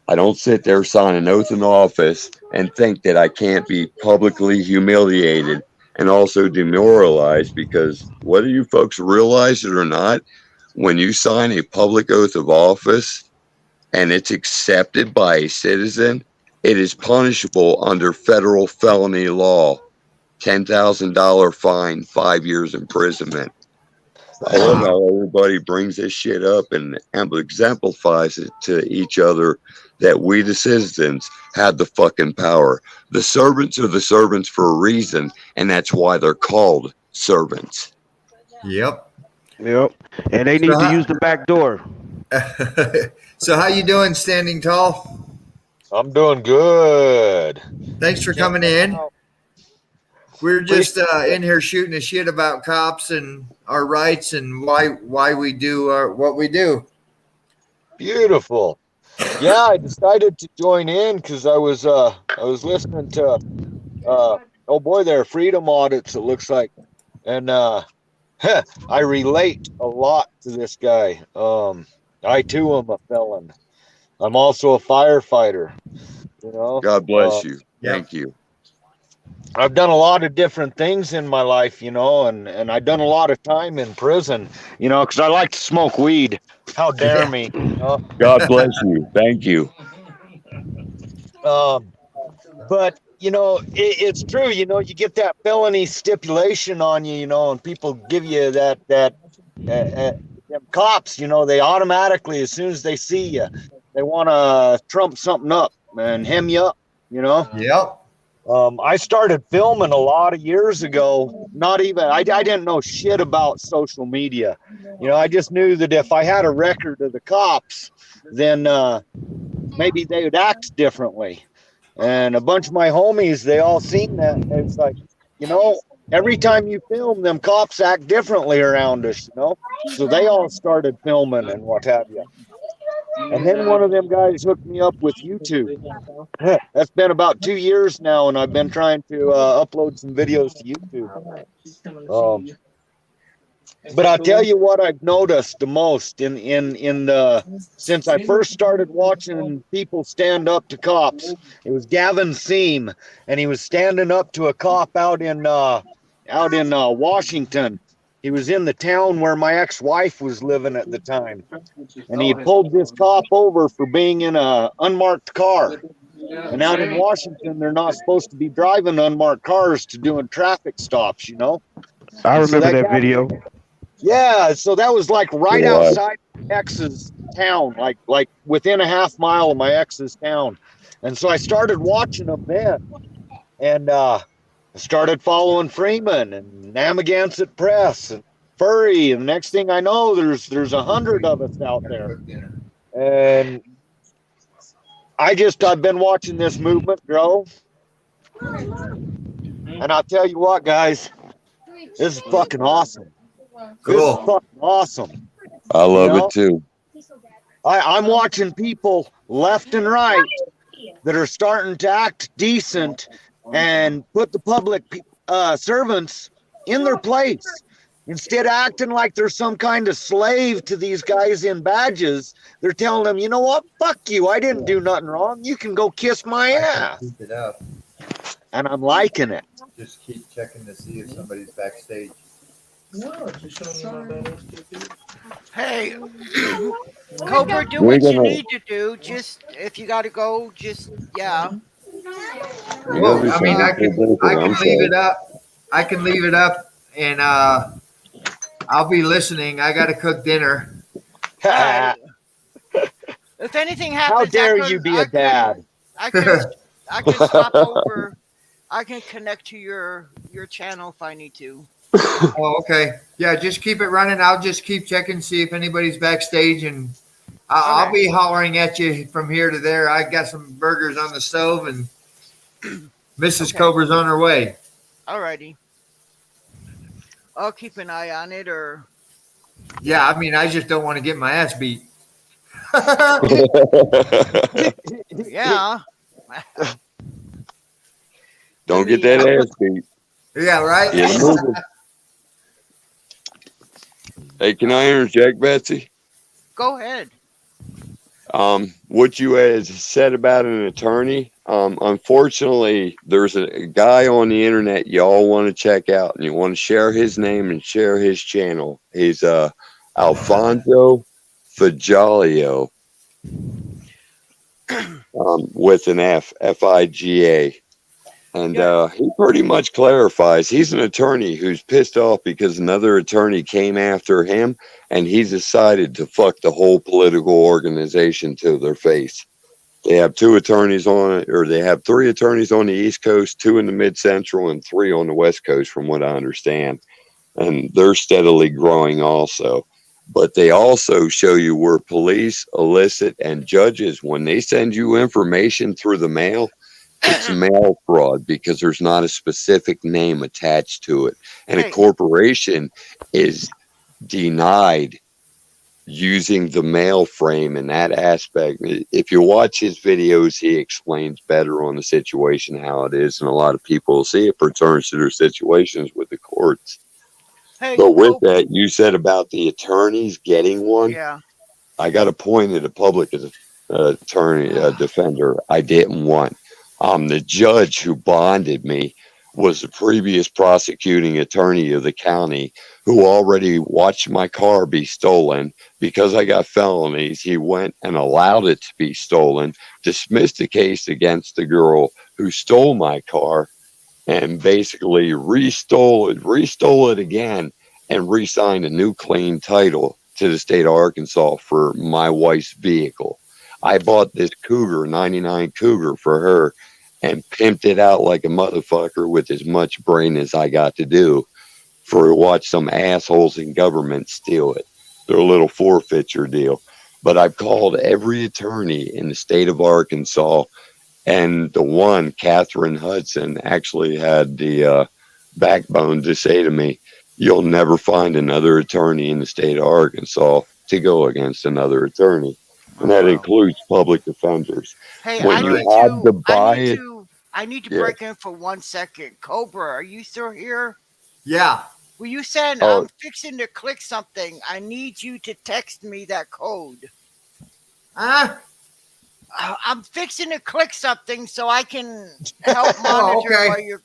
I don't sit there, sign an oath in office, and think that I can't be publicly humiliated and also demoralized, because whether you folks realize it or not, when you sign a public oath of office and it's accepted by a citizen, it is punishable under federal felony law. $10,000 fine, 5 years imprisonment. I love how everybody brings this shit up and exemplifies it to each other that we, the citizens, have the fucking power. The servants are the servants for a reason, and that's why they're called servants. Yep. Yep. And they need to use the back door. So how you doing, Standing Tall? I'm doing good. Thanks for coming in. We're just in here shooting the shit about cops and our rights and why we do what we do. Beautiful. Yeah, I decided to join in because I was listening to oh boy, there are freedom audits, it looks like, and I relate a lot to this guy. I too am a felon. I'm also a firefighter. You know. God bless you. Thank you. I've done a lot of different things in my life, you know, and I've done a lot of time in prison, you know, because I like to smoke weed. How dare me? You know? God bless you. Thank you. But, you know, it's true. You know, you get that felony stipulation on you, you know, and people give you that them cops, you know, they automatically, as soon as they see you, they want to trump something up and hem you up. you know. Yep. I started filming a lot of years ago. Not even, I didn't know shit about social media. You know, I just knew that if I had a record of the cops, then maybe they would act differently. And a bunch of my homies, they all seen that. And it's like, you know, every time you film, them cops act differently around us, you know? So they all started filming and what have you. And then one of them guys hooked me up with YouTube. That's been about 2 years now, and I've been trying to upload some videos to YouTube. But I'll tell you what I've noticed the most in the since I first started watching people stand up to cops. It was Gavin Seam, and he was standing up to a cop out in Washington. He was in the town where my ex-wife was living at the time, and he pulled this cop over for being in a unmarked car. And out in Washington, they're not supposed to be driving unmarked cars to doing traffic stops, you know. I remember So that video. Yeah, so that was like right Yeah. outside my ex's town, like within a half mile of my ex's town. And so I started watching them then, and I started following Freeman and Amagansett Press and Furry, and the next thing I know, there's 100 of us out there. And I've been watching this movement grow. And I'll tell you what, guys, this is fucking awesome. This is Cool. fucking awesome. I love You know? it too. I'm watching people left and right that are starting to act decent and put the public servants in their place. Instead of acting like they're some kind of slave to these guys in badges, they're telling them, you know what? Fuck you. I didn't do nothing wrong. You can go kiss my ass. Keep it up. And I'm liking it. Just keep checking to see if somebody's backstage. Hey, Cobra, do We're what you gonna- need to do. Just if you got to go, just yeah. Well, I mean, I can I'm leave sorry. it up. I can leave it up, and I'll be listening. I got to cook dinner. All right. If anything happens, How dare you be a dad? I can stop over. I can connect to your channel if I need to. Oh, okay. Yeah, just keep it running. I'll just keep checking, see if anybody's backstage, and I'll be hollering at you from here to there. I got some burgers on the stove, and Mrs. Okay. Cobra's on her way. Alrighty. I'll keep an eye on it, or Yeah, I mean, I just don't want to get my ass beat. yeah. Don't get that ass beat. Yeah, right? Get moving. Hey, can I interject, Betsy? Go ahead. What you had said about an attorney, unfortunately, there's a guy on the internet y'all want to check out, and you want to share his name and share his channel. He's Alfonso Figalio, with an F-I-G-A. And he pretty much clarifies he's an attorney who's pissed off because another attorney came after him, and he's decided to fuck the whole political organization to their face. They have 2 attorneys on it, or they have 3 attorneys on the East Coast, 2 in the Mid Central, and 3 on the West Coast, from what I understand. And they're steadily growing also. But they also show you where police, illicit, and judges, when they send you information through the mail, it's mail fraud because there's not a specific name attached to it. And a corporation is denied using the mail frame in that aspect. If you watch his videos, he explains better on the situation, how it is. And a lot of people see it pertains to their situations with the courts. Hey, But with that, you said about the attorneys getting one. Yeah. I got appointed a public attorney, defender. I didn't want. The judge who bonded me was the previous prosecuting attorney of the county, who already watched my car be stolen. Because I got felonies, he went and allowed it to be stolen, dismissed the case against the girl who stole my car, and basically restole it again, and re-signed a new clean title to the state of Arkansas for my wife's vehicle. I bought this Cougar, 99 Cougar, for her, and pimped it out like a motherfucker with as much brain as I got to do for watch some assholes in government steal it. Their little forfeiture deal. But I've called every attorney in the state of Arkansas, and the one, Catherine Hudson, actually had the backbone to say to me, "You'll never find another attorney in the state of Arkansas to go against another attorney." And that includes public defenders. Hey, When I you need have to. to buy it, I need to yeah. break in for 1 second. Cobra, are you still here? Yeah. Well, you said Oh. I'm fixing to click something. I need you to text me that code. Huh? I'm fixing to click something so I can help monitor okay. while you're.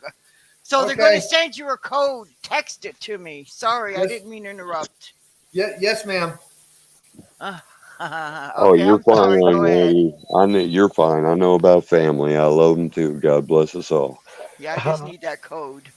So they're Okay. going to send you a code. Text it to me. Sorry, I Yes. didn't mean to interrupt. Yes, ma'am. Okay, oh, you're I'm sorry. fine, Go ahead. lady. I know you're fine. I know about family. I love them too. God bless us all. Yeah, I just need that code.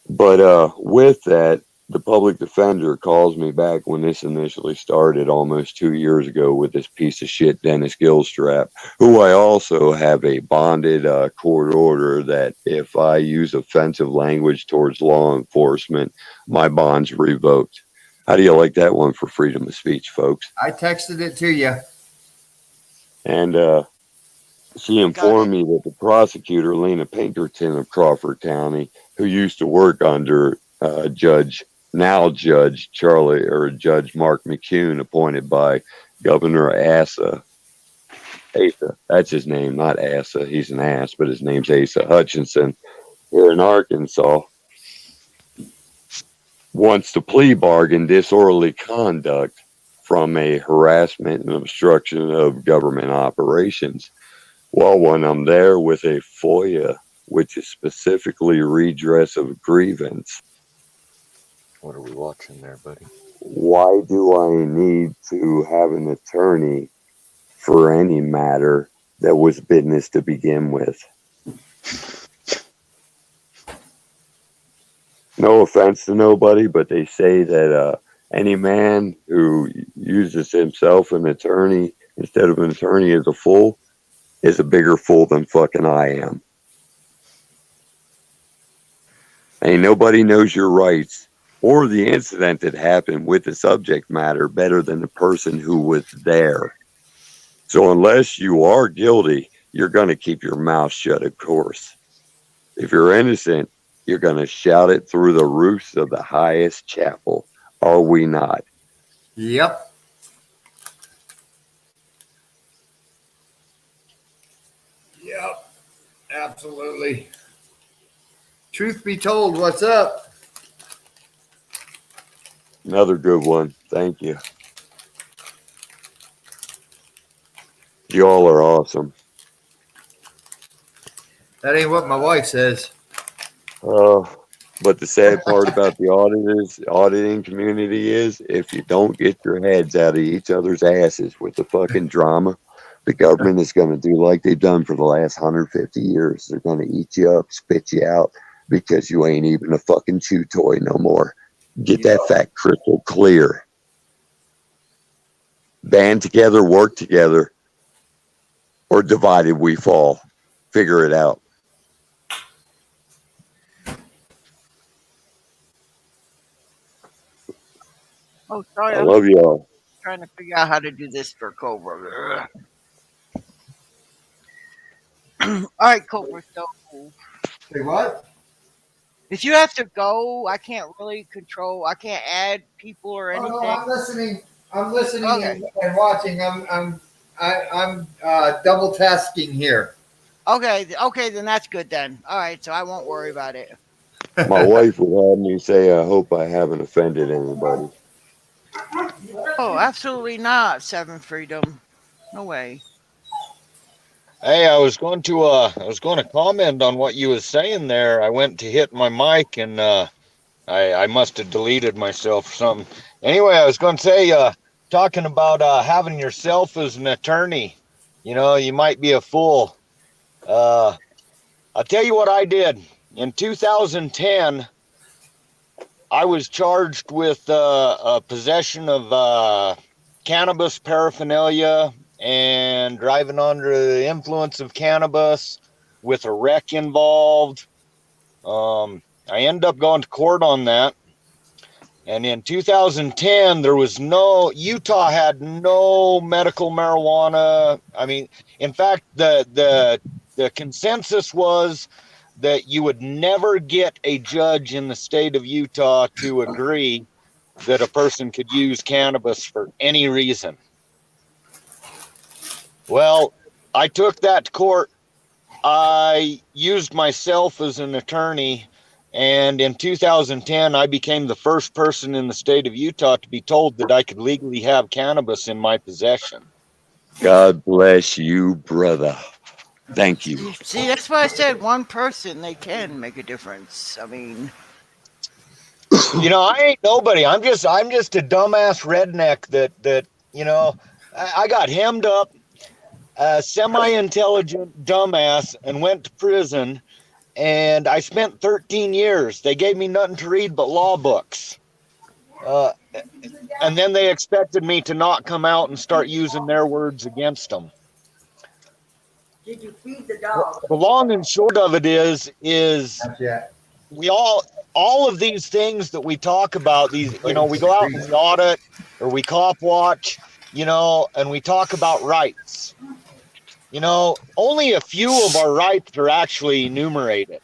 But with that, the public defender calls me back when this initially started almost 2 years ago with this piece of shit Dennis Gilstrap, who I also have a bonded court order that if I use offensive language towards law enforcement, my bond's revoked. How do you like that one for freedom of speech, folks? I texted it to you. And she informed me that the prosecutor, Lena Pinkerton of Crawford County, who used to work under Judge Charlie, or Judge Mark McCune, appointed by Governor Asa, that's his name, not Asa, he's an ass, but his name's Asa Hutchinson, here in Arkansas, wants to plea bargain disorderly conduct from a harassment and obstruction of government operations. Well, when I'm there with a FOIA, which is specifically redress of grievance. What are we watching there, buddy? Why do I need to have an attorney for any matter that was business to begin with? No offense to nobody, but they say that any man who uses himself an attorney instead of an attorney as a fool is a bigger fool than fucking I am. Ain't nobody knows your rights or the incident that happened with the subject matter better than the person who was there. So unless you are guilty, you're going to keep your mouth shut, of course. If you're innocent, you're going to shout it through the roofs of the highest chapel. Are we not? Yep. Yep. Absolutely. Truth be told, what's up? Another good one. Thank you. Y'all are awesome. That ain't what my wife says. But the sad part about the auditing community is if you don't get your heads out of each other's asses with the fucking drama, the government is going to do like they've done for the last 150 years. They're going to eat you up, spit you out because you ain't even a fucking chew toy no more. Get that fact crystal clear. Band together, work together, or divided we fall. Figure it out. Oh, sorry. I love y'all. Trying to figure out how to do this for Cobra. All right, Cobra. So Say what? if you have to go, I can't really control. I can't add people or anything. Oh, no, I'm listening. I'm listening Okay. and watching. I'm double tasking here. Okay, then that's good then. All right, so I won't worry about it. My wife would have me say, I hope I haven't offended anybody. Oh, absolutely not, Seven Freedom. No way. Hey, I was going to comment on what you was saying there. I went to hit my mic and I must have deleted myself or something. Anyway, I was going to say, talking about having yourself as an attorney. You know, you might be a fool. I'll tell you what I did. In 2010, I was charged with possession of cannabis paraphernalia and driving under the influence of cannabis. with a wreck involved. I ended up going to court on that. And in 2010, Utah had no medical marijuana. I mean, in fact, the consensus was that you would never get a judge in the state of Utah to agree that a person could use cannabis for any reason. Well, I took that to court. I used myself as an attorney, and in 2010, I became the first person in the state of Utah to be told that I could legally have cannabis in my possession. God bless you, brother. Thank you. See, that's why I said one person, they can make a difference. I mean, You know, I ain't nobody. I'm just a dumbass redneck that I got hemmed up, a semi-intelligent dumbass, and went to prison. And I spent 13 years. They gave me nothing to read but law books. And then they expected me to not come out and start using their words against them. Did you feed the dog? The long and short of it is we all of these things that we talk about, these, we go out and we audit or we cop watch, and we talk about rights. Only a few of our rights are actually enumerated.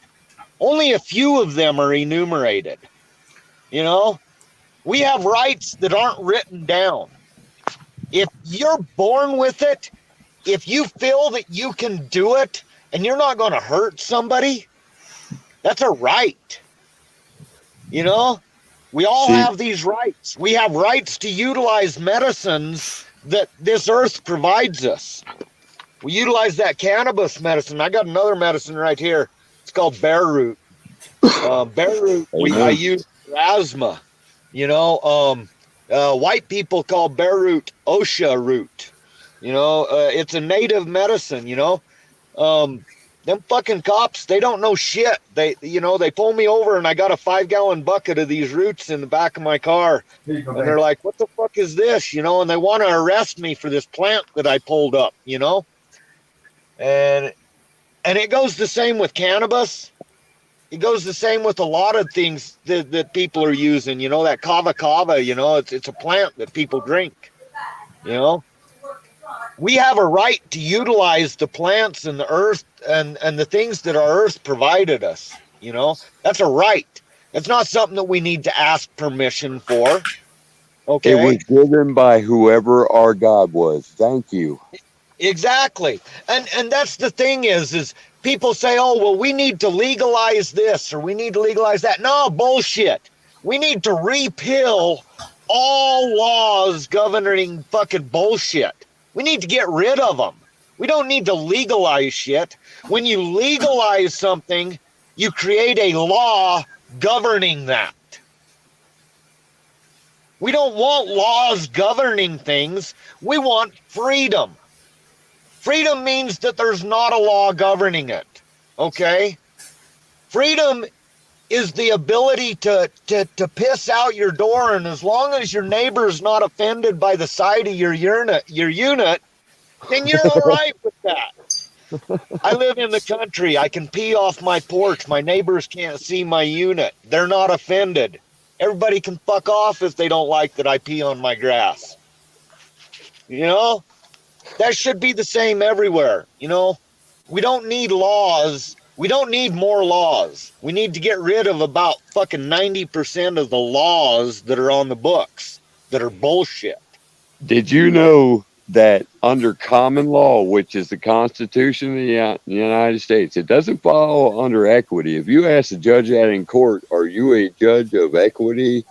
Only a few of them are enumerated. We have rights that aren't written down. If you're born with it, if you feel that you can do it and you're not going to hurt somebody, that's a right. We all have these rights. We have rights to utilize medicines that this earth provides us. We utilize that cannabis medicine. I got another medicine right here. It's called bear root. Bear root, I use for asthma. White people call bear root OSHA root. It's a native medicine. Them fucking cops, they don't know shit. They pull me over and I got a 5-gallon bucket of these roots in the back of my car. And they're like, what the fuck is this? And they want to arrest me for this plant that I pulled up, And it goes the same with cannabis. It goes the same with a lot of things that people are using, that kava, it's a plant that people drink, We have a right to utilize the plants and the earth and the things that our earth provided us, That's a right. It's not something that we need to ask permission for. Okay. It was given by whoever our God was. Thank you. Exactly. And that's the thing is people say, oh, well, we need to legalize this or we need to legalize that. No, bullshit. We need to repeal all laws governing fucking bullshit. We need to get rid of them. We don't need to legalize shit. When you legalize something, you create a law governing that. We don't want laws governing things. We want freedom. Freedom means that there's not a law governing it, okay? Freedom is the ability to piss out your door, and as long as your neighbor's not offended by the side of your unit, then you're all right with that. I live in the country. I can pee off my porch. My neighbors can't see my unit. They're not offended. Everybody can fuck off if they don't like that I pee on my grass. That should be the same everywhere. We don't need laws. We don't need more laws. We need to get rid of about fucking 90% of the laws that are on the books that are bullshit. Did you know that under common law, which is the Constitution of the United States, it doesn't fall under equity? If you ask a judge that in court, are you a judge of equity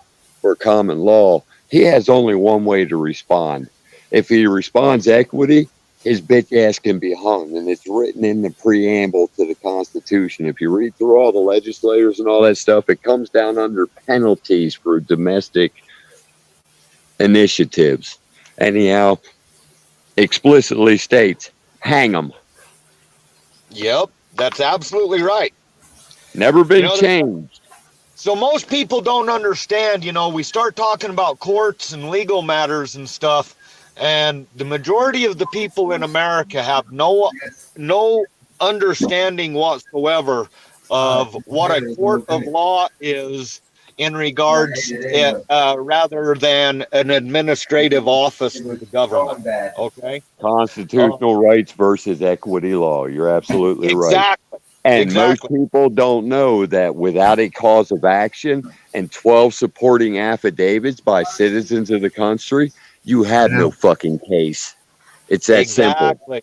or common law? He has only one way to respond. If he responds equity, his bitch ass can be hung, and it's written in the preamble to the Constitution. If you read through all the legislators and all that stuff, it comes down under penalties for domestic initiatives. Anyhow, explicitly states, hang them. Yep, that's absolutely right. Never been changed. So most people don't understand, we start talking about courts and legal matters and stuff, and the majority of the people in America have no understanding whatsoever of what a court of law is in regards rather than an administrative office for the government. Okay. Constitutional rights versus equity law. You're absolutely right. Exactly. And Exactly. most people don't know that without a cause of action and 12 supporting affidavits by citizens of the country, you have no fucking case. It's that simple. Exactly.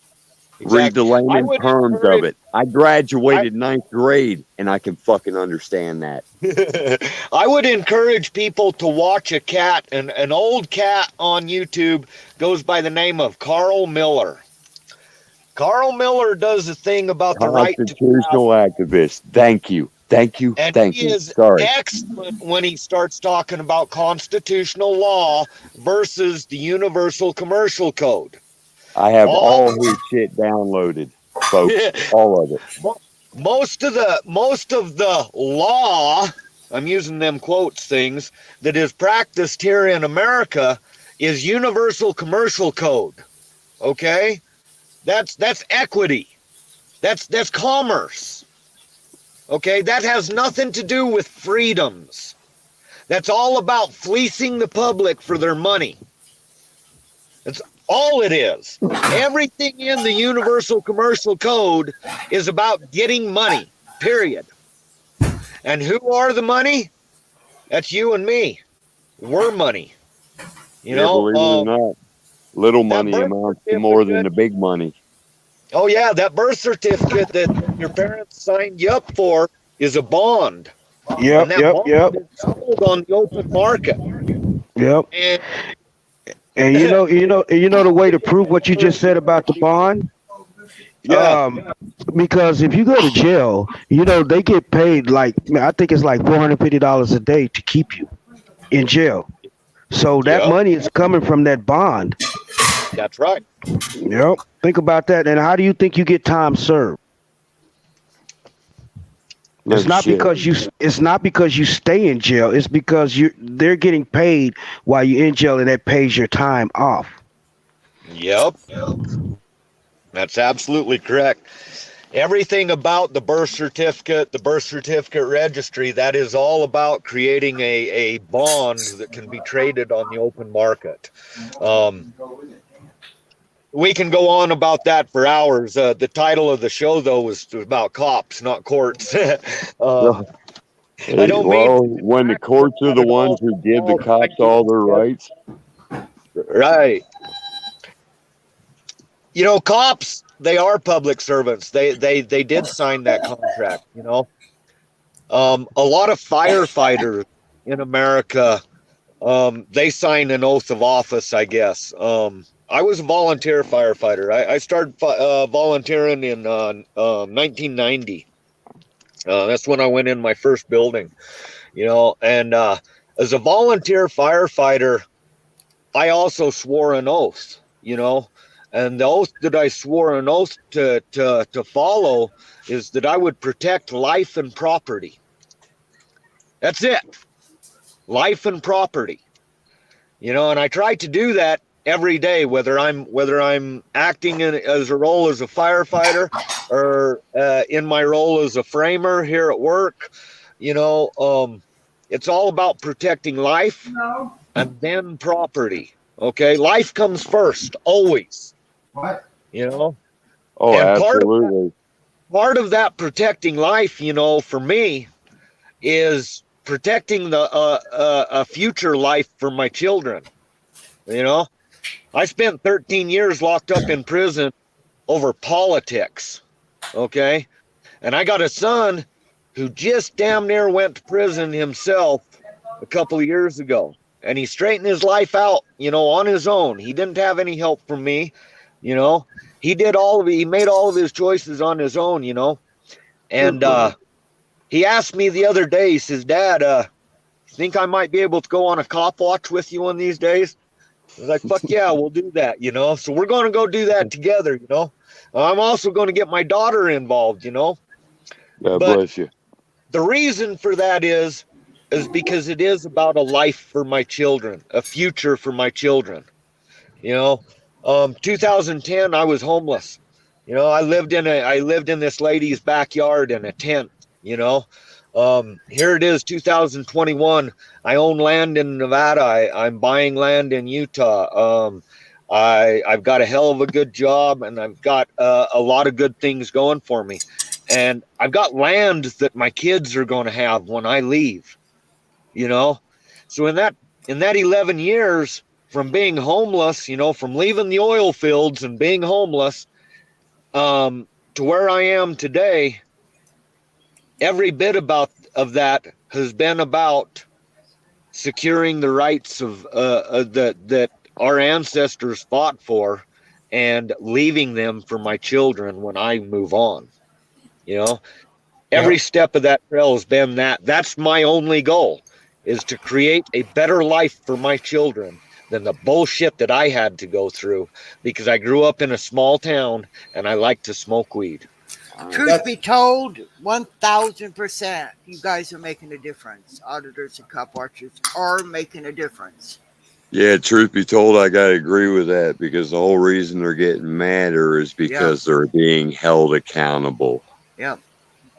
Read the Exactly. I layman would terms of encourage. it. I graduated ninth grade and I can fucking understand that. I would encourage people to watch a cat, an old cat on YouTube goes by the name of Carl Miller. Carl Miller does a thing about the right to Constitutional activist. Thank you. Thank you. and Thank he you. is Sorry. excellent when he starts talking about constitutional law versus the universal commercial code. I have all his shit downloaded, folks. All of it. Most of the law, I'm using them quotes things, that is practiced here in America is universal commercial code. Okay? That's equity. That's commerce. Okay? That has nothing to do with freedoms. That's all about fleecing the public for their money. That's all it is. Everything in the universal commercial code is about getting money, period. And who are the money? That's you and me. We're money. You know, believe it or not, little money amounts to more than the big money. Oh yeah, that birth certificate that your parents signed you up for is a bond. Yep, and that bond is sold on the open market. Yep. And you know the way to prove what you just said about the bond? Yeah. Because if you go to jail, they get paid I think it's like $450 a day to keep you in jail. So that money is coming from that bond. That's right. Yep. Think about that. And how do you think you get time served? It's not because you stay in jail. It's because they're getting paid while you're in jail, and that pays your time off. Yep. That's absolutely correct. Everything about the birth certificate registry, that is all about creating a bond that can be traded on the open market. We can go on about that for hours. The title of the show, though, was about cops, not courts. I don't when the courts are the ones who give the cops all their rights. Right. Cops, they are public servants. They did sign that contract, A lot of firefighters in America, they sign an oath of office, I guess. I was a volunteer firefighter. I started volunteering in 1990. That's when I went in my first building, and as a volunteer firefighter, I also swore an oath, and the oath that I swore an oath to follow is that I would protect life and property. That's it. Life and property. And I try to do that every day, whether I'm acting as a role as a firefighter or in my role as a framer here at work. It's all about protecting life and then property. Okay, life comes first, always. What? Oh, and absolutely. Part of that protecting life, for me, is protecting a future life for my children. I spent 13 years locked up in prison over politics. Okay, and I got a son who just damn near went to prison himself a couple of years ago. And he straightened his life out, on his own. He didn't have any help from me, he did he made all of his choices on his own, And he asked me the other day, he says, Dad, think I might be able to go on a cop watch with you one of these days? I was like, fuck yeah, we'll do that, So we're going to go do that together, I'm also going to get my daughter involved, God bless you. The reason for that is because it is about a life for my children, a future for my children. 2010, I was homeless. You know, I lived in this lady's backyard in a tent, you know. Here it is, 2021. I own land in Nevada. I'm buying land in Utah. I've got a hell of a good job, and I've got a lot of good things going for me. And I've got land that my kids are going to have when I leave, you know. So in that 11 years from being homeless, you know, from leaving the oil fields and being homeless, to where I am today, every bit of that has been about securing the rights of that our ancestors fought for, and leaving them for my children when I move on. You know, every Yep. step of that trail has been that. That's my only goal, is to create a better life for my children than the bullshit that I had to go through, because I grew up in a small town and I like to smoke weed. Truth be told, 1,000%, you guys are making a difference. Auditors and cop watchers are making a difference. Yeah, truth be told, I gotta agree with that, because the whole reason they're getting madder is because they're being held accountable. Yep.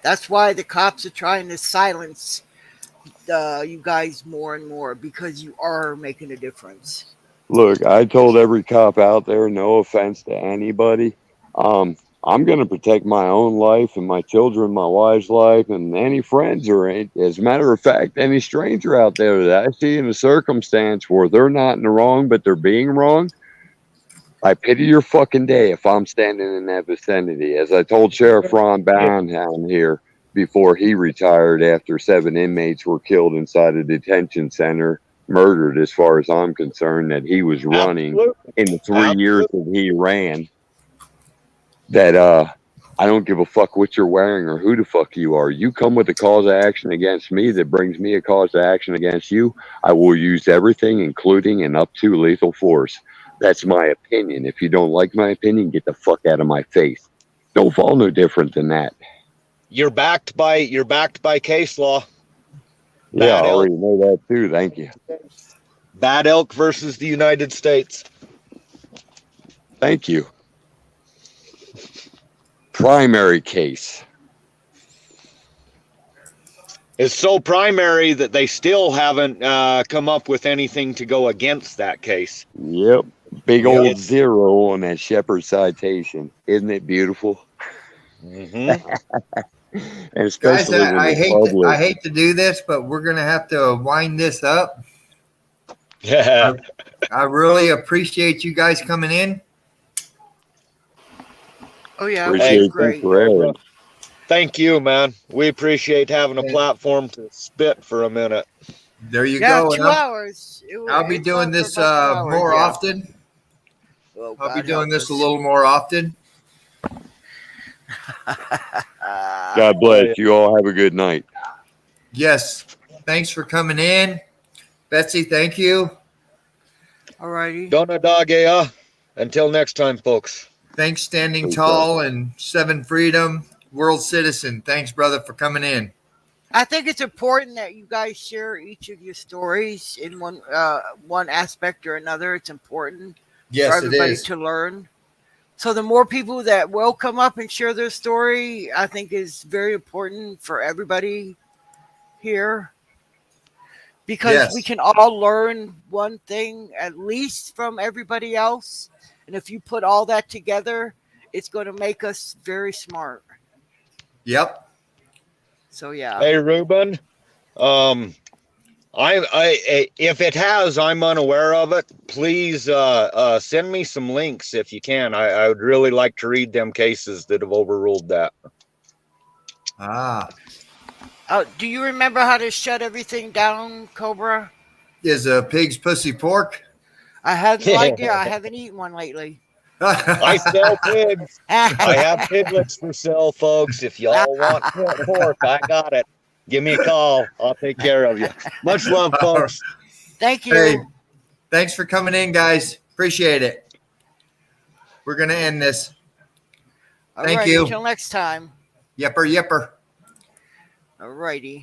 That's why the cops are trying to silence you guys more and more, because you are making a difference. Look, I told every cop out there, no offense to anybody, I'm going to protect my own life and my children, my wife's life, and any friends or as a matter of fact, any stranger out there that I see in a circumstance where they're not in the wrong, but they're being wrong. I pity your fucking day if I'm standing in that vicinity. As I told Sheriff Ron Boundhound here before he retired, after 7 inmates were killed inside a detention center, murdered as far as I'm concerned, that he was running in the 3 years that he ran, that I don't give a fuck what you're wearing or who the fuck you are. You come with a cause of action against me that brings me a cause of action against you, I will use everything, including and up to lethal force. That's my opinion. If you don't like my opinion, get the fuck out of my face. Don't fall no different than that. You're backed by case law. Yeah, I already know that too. Thank you. Bad Elk versus the United States. Thank you. Primary case. Is so primary that they still haven't come up with anything to go against that case. Yep. Big old 0 on that Shepherd citation. Isn't it beautiful? Mm-hmm. And especially guys, I when hate to do this, but we're gonna have to wind this up. Yeah. I really appreciate you guys coming in. Oh yeah, appreciate great. you. Thank you, man. We appreciate having a platform to spit for a minute. There you go. 2 hours. I'll be doing this more often. Well, I'll be God doing help this us. a little more often. God bless you all. Have a good night. Yes. Thanks for coming in. Betsy, thank you. Alrighty. Dona Dagea. Until next time, folks. Thanks, Standing Tall and 7 Freedom, World Citizen. Thanks, brother, for coming in. I think it's important that you guys share each of your stories in one aspect or another. It's important Yes, for it everybody is. to learn. So the more people that will come up and share their story, I think is very important for everybody here. Because we can all learn one thing at least from everybody else. And if you put all that together, it's going to make us very smart. Yep. So yeah. Hey, Ruben. I if it has, I'm unaware of it. Please send me some links if you can. I would really like to read them cases that have overruled that. Do you remember how to shut everything down, Cobra? Is a pig's pussy pork? I have no idea. I haven't eaten one lately. I sell pigs. I have piglets for sale, folks. If y'all want pork, I got it. Give me a call. I'll take care of you. Much love, folks. Thank you. Hey, thanks for coming in, guys. Appreciate it. We're going to end this. Thank you. Until next time. Yepper, yepper. Alrighty.